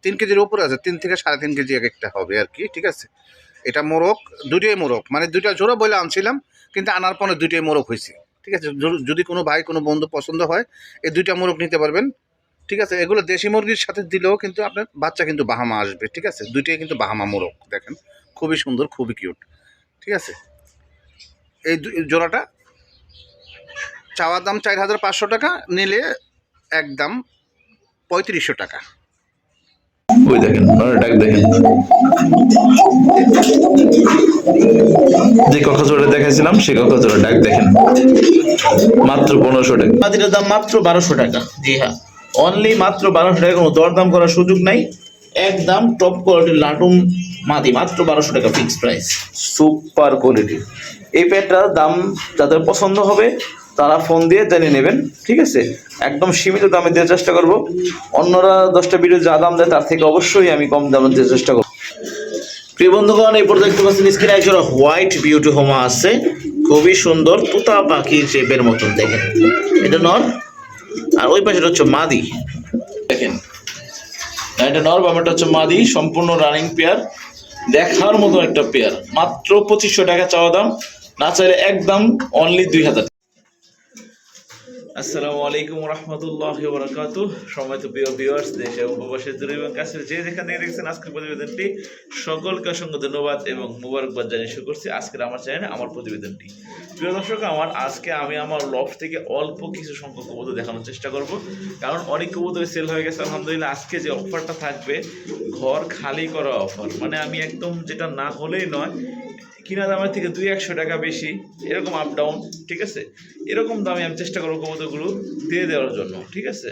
3 কেজির উপরে আছে, 3 থেকে 3.5 কেজি এক একটা হবে আর কি, ঠিক আছে? এটা মোরগ, দুটোই মোরগ, মানে দুইটা জোড়া বলে আনছিলাম, কিন্তু আনার পরে দুইটাই মোরগ হয়েছে, ঠিক আছে? যদি কোনো ভাই কোনো বন্ধু পছন্দ হয় এই দুইটা মোরগ নিতে পারবেন, ঠিক আছে? এগুলো দেশি মুরগির সাথে দিলেও কিন্তু আপনার বাচ্চা কিন্তু বাহামা আসবে, ঠিক আছে? দুইটাই কিন্তু বাহামা মোরগ, দেখেন খুবই সুন্দর, খুবই কিউট, ঠিক আছে? এই জোড়াটা চাওয়া দাম 4500 টাকা, নিলে একদম 3500 টাকা। ওই দেখেন ডাক, দেখেন যে কক্সবাজারে দেখাইছিলাম সেই কক্সবাজারের ডাক, দেখেন মাত্র 1500 টাকা। মাদিটার দাম মাত্র 1200 টাকা। জি হ্যাঁ, অনলি মাত্র 1200 টাকা, কোনো দরদাম করার সুযোগ নাই। একদম টপ কোয়ালিটির লাটুম মাদি, মাত্র 1200 টাকা ফিক্স প্রাইস, সুপার কোয়ালিটি। এই পেয়ারটার দাম যাদের পছন্দ হবে তারা ফোন দিয়ে জেনে নেবেন, ঠিক আছে? একদম সীমিত দামে দেওয়ার চেষ্টা করব। অন্যরা 10টা ভিডিও যা দাম দেয় তার থেকে অবশ্যই আমি কম দামে দেওয়ার চেষ্টা করব। প্রিয় বন্ধুগণ, এই পর্যন্ত দেখতে পাচ্ছেন স্ক্রিনে একজোড়া হোয়াইট বিউটি হোমা আছে, খুবই সুন্দর, তোতা পাখির শেপের মতন, দেখেন এটা নর আর ওই পাশে হচ্ছে মাদি, দেখেন এটা নর, বামেটা হচ্ছে মাদি, সম্পূর্ণ রানিং পেয়ার, দেখার মতো একটা পেয়ার। মাত্র 2500 টাকা চাওয়া দাম, না চাইলে একদম অনলি 2000। আসসালামু আলাইকুম রহমতুল্লাহি ওয়া বারাকাতুহু। সম্মানিত প্রিয় ভিউয়ার্স, দেশে এবং প্রবাসী দূরে এবং কাছের যে যেখান থেকে দেখছেন আজকের প্রতিবেদনটি, সকলকে অসংখ্য ধন্যবাদ এবং মুবারকবাদ জানিয়ে শুরু করছি আজকের আমার চ্যানেলে আমার প্রতিবেদনটি। প্রিয় দর্শক, আজকে আমি আমার লফট থেকে অল্প কিছু সংখ্যক কবুতর দেখানোর চেষ্টা করব, কারণ অনেক কবুতর সেল হয়ে গেছে আলহামদুলিল্লাহ। আজকে যে অফারটা থাকবে, ঘর খালি করা অফার, মানে আমি একদম যেটা না হলেই নয়, কিনা দামের থেকে 200-100 টাকা বেশি, এরকম আপ ডাউন, ঠিক আছে, এরকম দামে আমি চেষ্টা করবো কবুতরগুলো দিয়ে দেওয়ার জন্য, ঠিক আছে।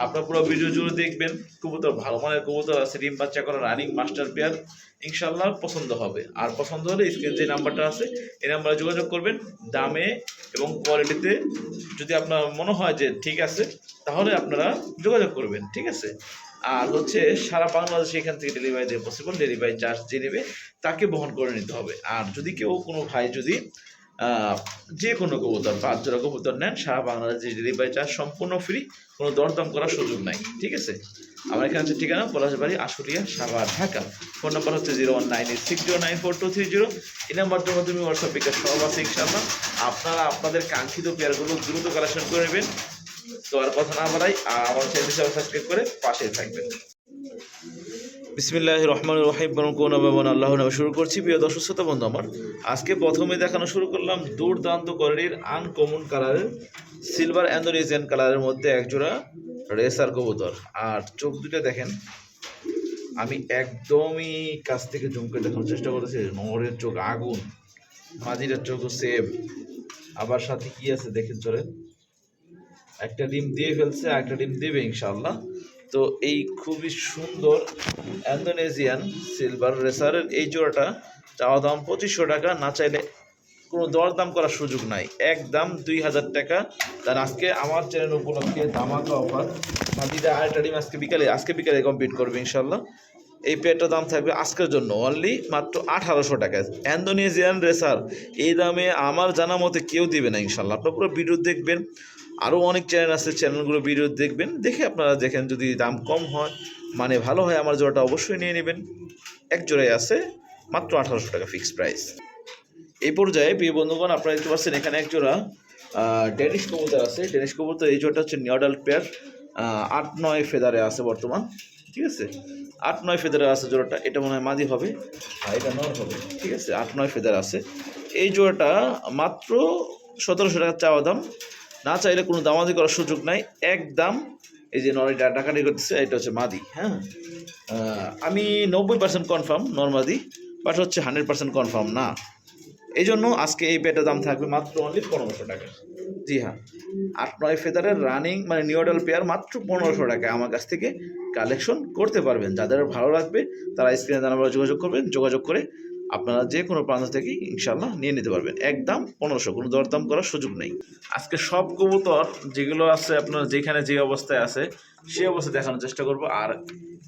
আপনার পুরো ভিডিও জুড়ে দেখবেন, কবুতর ভালো মানের কবুতর আছে, ডিম বাচ্চা করা রানিং মাস্টার পেয়ার, ইনশাল্লাহ পছন্দ হবে। আর পছন্দ হলে স্ক্রিনে যে নাম্বারটা আছে এই নাম্বারে যোগাযোগ করবেন। দামে এবং কোয়ালিটিতে যদি আপনার মনে হয় যে ঠিক আছে, তাহলে আপনারা যোগাযোগ করবেন, ঠিক আছে। আর হচ্ছে সারা বাংলাদেশে এখান থেকে ডেলিভারি দেওয়া পসিবল, ডেলিভারি চার্জ যে নেবে তাকে বহন করে নিতে হবে। আর যদি কেউ কোনো ভাই যদি যে কোনো কবুতর 5 জোড়া কবুতর নেন, সারা বাংলাদেশে ডেলিভারি চার্জ সম্পূর্ণ ফ্রি, কোনো দরদাম করার সুযোগ নাই, ঠিক আছে। আমার এখানে হচ্ছে ঠিকানা পলাশবাড়ি, আশুলিয়া, সাভার, ঢাকা। ফোন নাম্বার হচ্ছে 01986094230। এই নাম্বারটার মাধ্যমে হোয়াটসঅ্যাপ বিকাশ সব আছে ইনশাআল্লাহ। আপনারা আপনাদের কাঙ্ক্ষিত পেয়ারগুলো দ্রুত কালেকশন করে নেবেন। তো আর কথা না বাড়াই, আমার চ্যানেলটি সাবস্ক্রাইব করে পাশে থাকবেন। বিসমিল্লাহির রহমানির রহিম। আল্লাহর নামে শুরু করছি। প্রিয় দর্শক শ্রোতা বন্ধু আমার, আজকে প্রথমে দেখানো শুরু করলাম দুর্দান্ত কোয়ালিটির আনকমন কালারের সিলভার ইন্দোনেশিয়ান কালারের মধ্যে একজোড়া রেসার কবুতর। আর চোখ দুটো দেখেন, আমি একদমই কাছ থেকে জুম করে দেখানোর চেষ্টা করেছি। নরের চোখ আগুন, মাঝিটার চোখও সেম, আবার সাথে কি আছে দেখেন, চলেন। একটা ডিম দিয়ে ফেলছে, একটা ডিম দেবে ইনশাআল্লাহ। তো এই খুবই সুন্দর ইন্দোনেশিয়ান সিলভার রেসারের এই জোড়াটা চাওয়া দাম 2500 টাকা, না চাইলে কোনো দরদাম করার সুযোগ নাই, একদম 2000 টাকা। তার আজকে আমার চ্যানেল উপলক্ষে ধামাকা অফার। মাদিটা আরেকটা ডিম আজকে বিকালে কমপ্লিট করবে ইনশাল্লাহ। এই পেয়ারটার দাম থাকবে আজকের জন্য অনলি মাত্র 1800 টাকায়। ইন্দোনেশিয়ান রেসার এই দামে আমার জানা মতে কেউ দিবে না ইনশাল্লাহ। আপনারা পুরো ভিডিও দেখবেন, আরও অনেক চ্যানেল আছে, চ্যানেলগুলো ভিডিও দেখবেন, দেখে আপনারা দেখেন, যদি দাম কম হয়, মানে ভালো হয়, আমার জোড়াটা অবশ্যই নিয়ে নেবেন। এক জোড়াই আছে মাত্র 1800 টাকা ফিক্সড প্রাইস। এই পর্যায়ে প্রিয় বন্ধুগণ, আপনারা দেখতে পাচ্ছেন এখানে এক জোড়া ডেনিশ কবুতর আছে। ডেনিশ কবুতর এই জোড়াটা হচ্ছে নিউডাল পেয়ার, 8-9 ফেদারে আছে বর্তমান, ঠিক আছে। 8-9 ফেদারে আছে জোড়াটা। এটা মনে হয় মাদি হবে আর এটা নর হবে, ঠিক আছে। 8-9 ফেদার আছে এই জোড়াটা, মাত্র 1700 টাকা চাওয়া দাম, না চাইলে কোনো দামাদি করার সুযোগ নাই, একদম। এই যে নর এটা ডাকাডি করতেছে, এটা হচ্ছে মাদি। হ্যাঁ, আমি 90% কনফার্ম নর্মাদি, বাট হচ্ছে 100% কনফার্ম না। এই জন্য আজকে এই পেয়ারটার দাম থাকবে মাত্র অনলি 1500 টাকা। জি হ্যাঁ, 8-9 ফেদারের রানিং মানে নিউডাল পেয়ার মাত্র 1500 টাকা আমার কাছ থেকে কালেকশন করতে পারবেন। যাদের ভালো লাগবে তারা স্ক্রিনে নাম্বারে যোগাযোগ করবেন, যোগাযোগ করে আপনারা যে কোনো প্রান্ত থেকে ইনশাল্লাহ নিয়ে নিতে পারবেন, একদম 1500, কোনো দরদাম করার সুযোগ নেই। আজকে সব কবুতর যেগুলো আছে আপনার যেখানে যে অবস্থায় আছে সেই অবস্থায় দেখানোর চেষ্টা করব। আর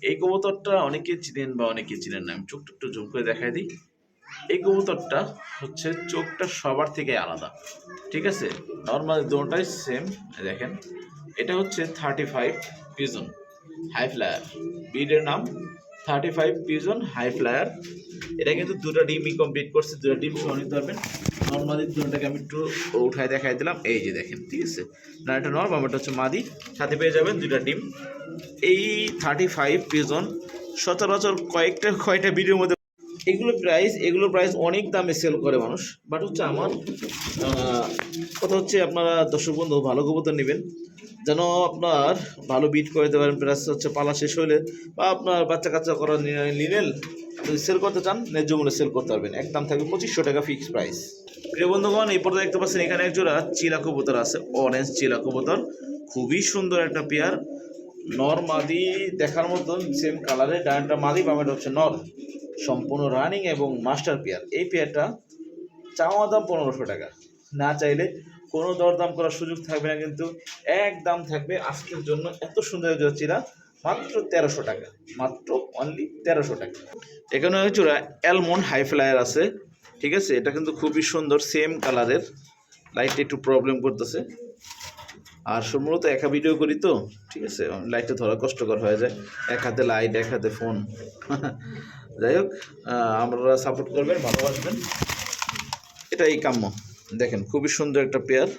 এই কবুতরটা অনেকে চিনেন বা অনেকে চিনেন না, আমি চোখটা একটু জুম করে দেখাই দিই। এই কবুতরটা হচ্ছে চোখটা সবার থেকে আলাদা, ঠিক আছে। নর্মাল দুটোটাই সেম, দেখেন। এটা হচ্ছে 35 পিজন হাই ফ্লায়ার, ব্রিডের নাম 35 পিজন হাই ফ্লায়ার। এটা কিন্তু দুটো ডিমই কমপ্লিট করছে, দুটো ডিম সহ নিতে পারবেন। নর্মালি দুটোটাকে আমি একটু উঠায় দেখাই দিলাম, এই যে দেখেন, ঠিক আছে। না এটা নর্মাল, এটা হচ্ছে মাদি, সাথে পেয়ে যাবেন দুটা ডিম। এই 35 পিজন সচরাচর কয়েকটা ভিডিওর মধ্যে এগুলো প্রাইস অনেক দামে সেল করে মানুষ, বাট হচ্ছে আমার কথা হচ্ছে আপনারা দর্শক বন্ধু ভালো কবুতর নেবেন, যেন আপনার ভালো বিট করে দিতে পারেন। প্লাস হচ্ছে পালা শেষ হলে বা আপনার বাচ্চা কাচ্চা করা নিলেন, যদি সেল করতে চান ন্যায্য মূল্যে সেল করতে পারবেন। একদম থাকবে 2500 টাকা ফিক্সড প্রাইস। প্রিয় বন্ধুগণ, এই পর্যায়ে দেখতে পাচ্ছেন এখানে এক জোড়া চিলা কবুতর আছে, অরেঞ্জ চিলা কবুতর, খুবই সুন্দর একটা পেয়ার। নর মাদি দেখার মতন, সেম কালারের, ডানটা মাদি বামেটা হচ্ছে নর, সম্পূর্ণ রানিং এবং মাস্টার পেয়ার। এই পেয়ারটা চাওয়া দাম 1500 টাকা, না চাইলে কোনো দরদাম করার সুযোগ থাকবে না, কিন্তু একদম থাকবে আজকের জন্য এত সুন্দর চিরা মাত্র 1300 টাকা, মাত্র অনলি 1300 টাকা। এখানে জোড়া অ্যালমন্ড হাই ফ্লায়ার আছে, ঠিক আছে। এটা কিন্তু খুবই সুন্দর, সেম কালারের, লাইটটা একটু প্রবলেম করতেছে। আর মূলত একা ভিডিও করি তো, ঠিক আছে, লাইটটা ধরা কষ্টকর হয়ে যায়, এক হাতে লাইট এক হাতে ফোন। যাই হোক, আপনারা সাপোর্ট করবেন, ভালোবাসবেন, এটাই কাম্য। দেখেন খুবই সুন্দর একটা পেয়ার,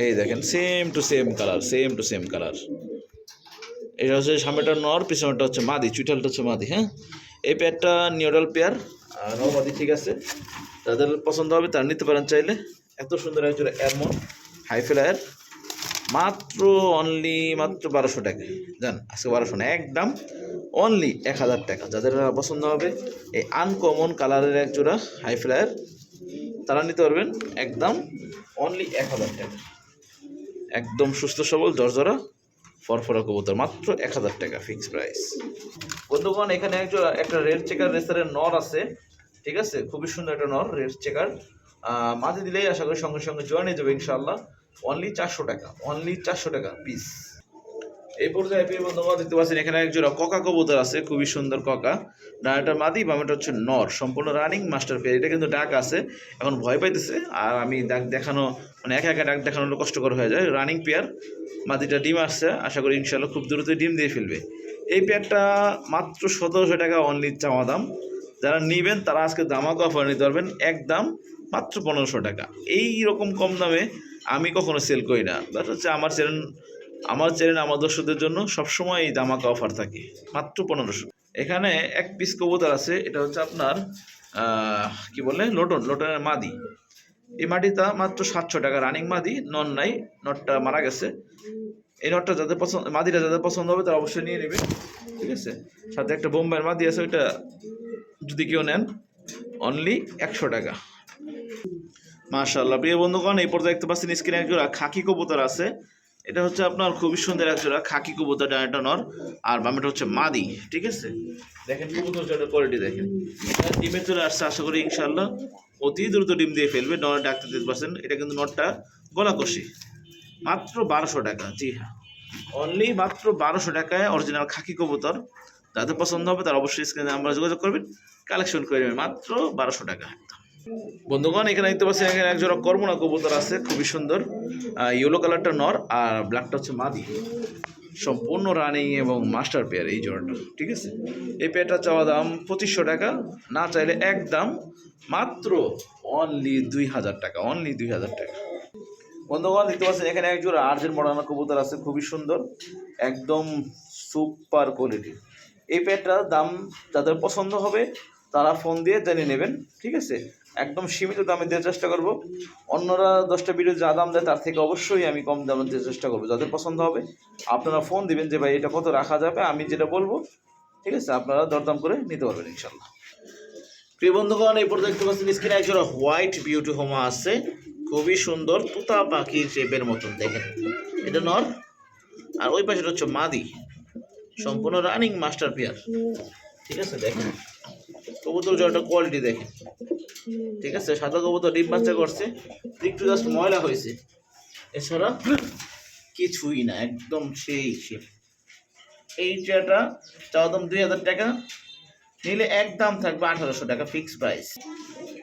এই দেখেন same to same colour, same to same colour. এটা হচ্ছে সামনেটা নর, পিছনেটা হচ্ছে মাদি, চুইঠালটা হচ্ছে মাদি। হ্যাঁ, এই পেয়ারটা নিউডাল পেয়ার, নর মাদি ঠিক আছে। যাদের পছন্দ হবে তারা নিতে পারেন চাইলে। এত সুন্দর একজন এমন হাই ফ্লায়ার, মাত্র অনলি মাত্র 1200 টাকা। জান আজকে 1200 না, একদম অনলি 1000 টাকা। যাদের পছন্দ হবে এই আনকমন কালারের এক জোড়া হাই ফ্লায়ার, তারা নিতে পারবেন একদম অনলি 1000 টাকা। একদম সুস্থ সবল জর্জরা ফরফরা কবুতর, মাত্র 1000 টাকা ফিক্স প্রাইস। বন্ধুগণ, এখানে একটা রেড চেকার রেসারের নর আছে, ঠিক আছে, খুবই সুন্দর একটা নর রেড চেকার। মাঝে দিলেই আশা করি সঙ্গে সঙ্গে জয়েন হয়ে যাবে ইনশাল্লাহ। অনলি 400 টাকা, অনলি 400 টাকা পিস। এই পর্যায়ে প্রিয় বন্ধুগণ দেখতে পাচ্ছেন এখানে এক জোড়া ককা কবুতর আছে, খুবই সুন্দর ককা। ডানাটা মাদি, বামেটা হচ্ছে নর, সম্পূর্ণ রানিং মাস্টার পেয়ার। এটা কিন্তু ডাক আছে, এখন ভয় পাইতেছে, আর আমি ডাক দেখানো মানে একা একা ডাক দেখানো কষ্টকর হয়ে যায়। রানিং পেয়ার, মাদিটা ডিম আসছে, আশা করি ইনশাল্লাহ খুব দ্রুতই ডিম দিয়ে ফেলবে। এই পেয়ারটা মাত্র 1700 টাকা অনলি চাওয়া দাম। যারা নেবেন তারা আজকে দামাকা অফার নিতে পারবেন, একদম মাত্র 1500 টাকা। এই রকম কম দামে আমি কখনো সেল করি না। বাট হচ্ছে আমার চ্যানেল আমার দর্শকদের জন্য সবসময় এই দামাকা অফার থাকে, মাত্র 1500। এখানে এক পিস কবুতর আছে, এটা হচ্ছে আপনার কি বলে লোটনের মাদি। এই মাটিটা মাত্র 700 টাকা, রানিং মাদি, নন নাই, নটটা মারা গেছে। এই নটটা যাদের পছন্দ, মাদিটা যাদের পছন্দ হবে তারা অবশ্যই নিয়ে নেবে, ঠিক আছে। সাথে একটা বোম্বাইয়ের মাদি আছে, ওইটা যদি কেউ নেন অনলি 100 টাকা। মাশাআল্লাহ প্রিয় বন্ধুগণ, এই পর্যায়ে দেখতে পাচ্ছেন স্ক্রিনে এক জোড়া খাকি কবুতর আছে। এটা হচ্ছে আপনার খুবই সুন্দর এক জোড়া খাকি কবুতর, ডানাটা নর আর বামেটা হচ্ছে মাদি, ঠিক আছে। দেখেন কবুতর জোড়ার কোয়ালিটি দেখেন। এটা ডিমের চলে আসছে, আশা করি ইনশাআল্লাহ অতি দ্রুত ডিম দিয়ে ফেলবে। নর ডাকতে দিতে পারছেন। এটা কিন্তু নরটা গলা কষি, মাত্র 1200 টাকা। জি হ্যাঁ, অনলি মাত্র 1200 টাকায় অরিজিনাল খাকি কবুতর। যাদের পছন্দ হবে তারা অবশ্যই স্ক্রিনে আমরা যোগাযোগ করবেন, কালেকশন করে নেবেন, মাত্র 1200 টাকা। বন্ধুগণ, এখানে দেখতে পাচ্ছেন এখানে এক জোড়া কর্মনা কবুতর আছে, খুবই সুন্দর। ইয়েলো কালারটা নর আর ব্ল্যাকটা হচ্ছে মাদি, সম্পূর্ণ রানিং এবং মাস্টার পেয়ার এই জোড়াটা, ঠিক আছে। এই পেয়ারটা চাওয়া দাম 2500 টাকা, না চাইলে একদম মাত্র অনলি 2000 টাকা, অনলি 2000 টাকা। বন্ধুগণ, দেখতে পাচ্ছেন এখানে এক জোড়া আর্জেন্ট মডার্না কবুতর আছে, খুবই সুন্দর, একদম সুপার কোয়ালিটি। এই পেয়ারটার দাম যাদের পছন্দ হবে তারা ফোন দিয়ে জেনে নেবেন, ঠিক আছে। একদম সীমিত দামে দেওয়ার চেষ্টা করব। অন্যরা 10টা ভিডিও যা দাম দেয় তার থেকে অবশ্যই আমি কম দামে দেওয়ার চেষ্টা করবো। যাদের পছন্দ হবে আপনারা ফোন দিবেন যে ভাই এটা কত রাখা যাবে, আমি যেটা বলবো, ঠিক আছে, আপনারা দরদাম করে নিতে পারবেন ইনশাল্লাহ। প্রিয় বন্ধুগণ, এই পর্যন্ত দেখতে পাচ্ছেন স্ক্রিনে একজোড়া হোয়াইট বিউটি হোমা আছে, খুবই সুন্দর, তুতা পাখির শেপের মতন দেখেন। এটা নর আর ওই পাশে হচ্ছে মাদি, সম্পূর্ণ রানিং মাস্টার পেয়ার, ঠিক আছে। দেখেন কবুতর জলটা কোয়ালিটি দেখেন, ঠিক আছে। সাদা কবুতর ডিম বাচ্চা করছে, একটু জাস্ট ময়লা হয়েছে, এছাড়া কিছুই না, একদম সেই শেপ। এই চেয়ারটা চাওয়া দাম 2000 টাকা, নিলে একদম থাকবে 1800 টাকা ফিক্স প্রাইস।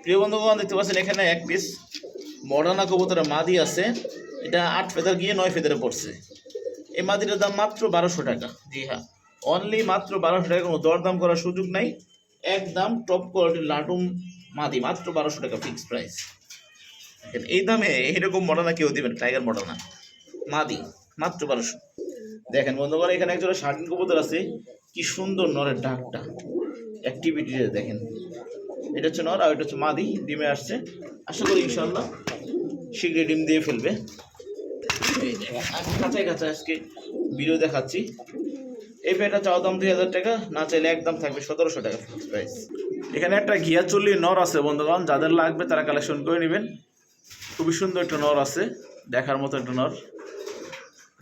প্রিয় বন্ধুগণ, দেখতে পাচ্ছেন এখানে এক পিস মডার্না কবুতরের মাদি আছে, এটা 8 ফেদার গিয়ে 9 ফেদারে পড়ছে। এই মাদিটার দাম মাত্র 1200 টাকা। জি হ্যাঁ, অনলি মাত্র 1200 টাকা, কোনো দরদাম করার সুযোগ নাই, একদম টপ কোয়ালিটির লাটুম মাদি, মাত্র 1200 টাকা ফিক্স প্রাইস। দেখেন এই দামে এরকম মডার্না কেউ দিবেন, টাইগার মডার্না মাদি মাত্র 1200। দেখেন বন্ধুগণ, এখানে একজোড়া শার্টিন কবুতর আছে, কি সুন্দর নরের ডাকটা, অ্যাক্টিভিটি দেখেন। এটা হচ্ছে নর আর এটা হচ্ছে মাদি, ডিমে আসছে, আশা করি ইনশাল্লাহ শীঘ্রই ডিম দিয়ে ফেলবে। কাঁচাই কাঁচা আজকে ভিডিও দেখাচ্ছি। এই পেয়ারটা চাওয়া দাম 2000 টাকা, না চাইলে একদম থাকবে 1700 টাকা ফিক্স প্রাইস। এখানে একটা ঘিয়া চল্লি নর আছে বন্ধুগণ, যাদের লাগবে তারা কালেকশন করে নেবেন। খুবই সুন্দর একটা নর আছে, দেখার মতো একটা নর।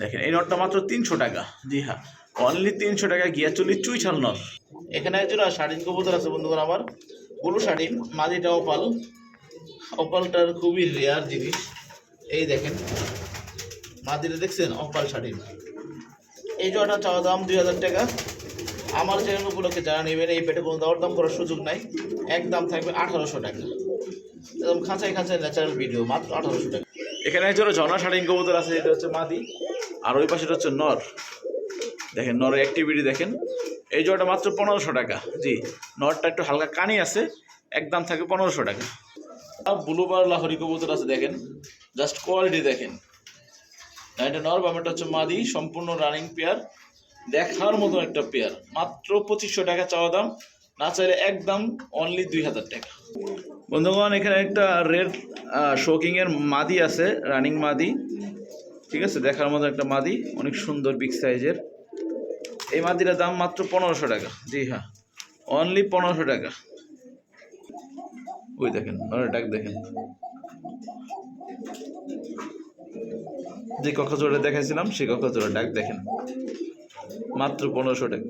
দেখেন এই নরটা মাত্র 300 টাকা। জি হ্যাঁ, অনলি 300 টাকা ঘিয়া চল্লি চুইছাল নর। এখানে একজোড়া শাড়িন কবুতর আছে বন্ধুগণ আমার, ব্লু শাড়িন, মাদিটা অপাল। অপালটার খুবই রেয়ার জিনিস, এই দেখেন মাদিটা দেখছেন, অপাল শাড়িন। এই জোড়াটা চাওয়া দাম 2000 টাকা। আমার চ্যানেল উপলক্ষে যারা নেবেন এই পেটে কোনো দরদাম করার সুযোগ নাই, একদম থাকবে 1800 টাকা, একদম খাঁচাই খাঁচাই ন্যাচারাল ভিডিও, মাত্র 1800 টাকা। এখানে একজোড়া ঝর্ণা শাড়িন কবুতর আছে, এটা হচ্ছে মাদি আর ওই পাশেটা হচ্ছে নর। দেখেন নরের অ্যাক্টিভিটি দেখেন। এই জোড়াটা মাত্র 1500 টাকা। জি, নরটা একটু হালকা কানি আছে, একদম থাকবে 1500 টাকা। আর ব্লুবার লাহরি কবুতর আছে, দেখেন জাস্ট কোয়ালিটি দেখেন, এটা নর বামেরটা হচ্ছে মাদি, সম্পূর্ণ রানিং পেয়ার, দেখার মতো একটা পেয়ার। মাত্র 2500 টাকা চাওয়া দাম, না চাইলে একদম অনলি 2000 টাকা। বন্ধুগণ এখানে একটা রেড শোকিং এর মাদি আছে, রানিং মাদি, ঠিক আছে, দেখার মতো একটা মাদি, অনেক সুন্দর বিগ সাইজের। এই মাদিটার দাম মাত্র 1500 টাকা। জি হ্যাঁ, অনলি 1500 টাকা। ওই দেখেন ডাক দেখেন, যে কক্সবাজারে দেখাইছিলাম সেই কক্সবাজারের ডাক দেখেন, মাত্র 1500 টাকা।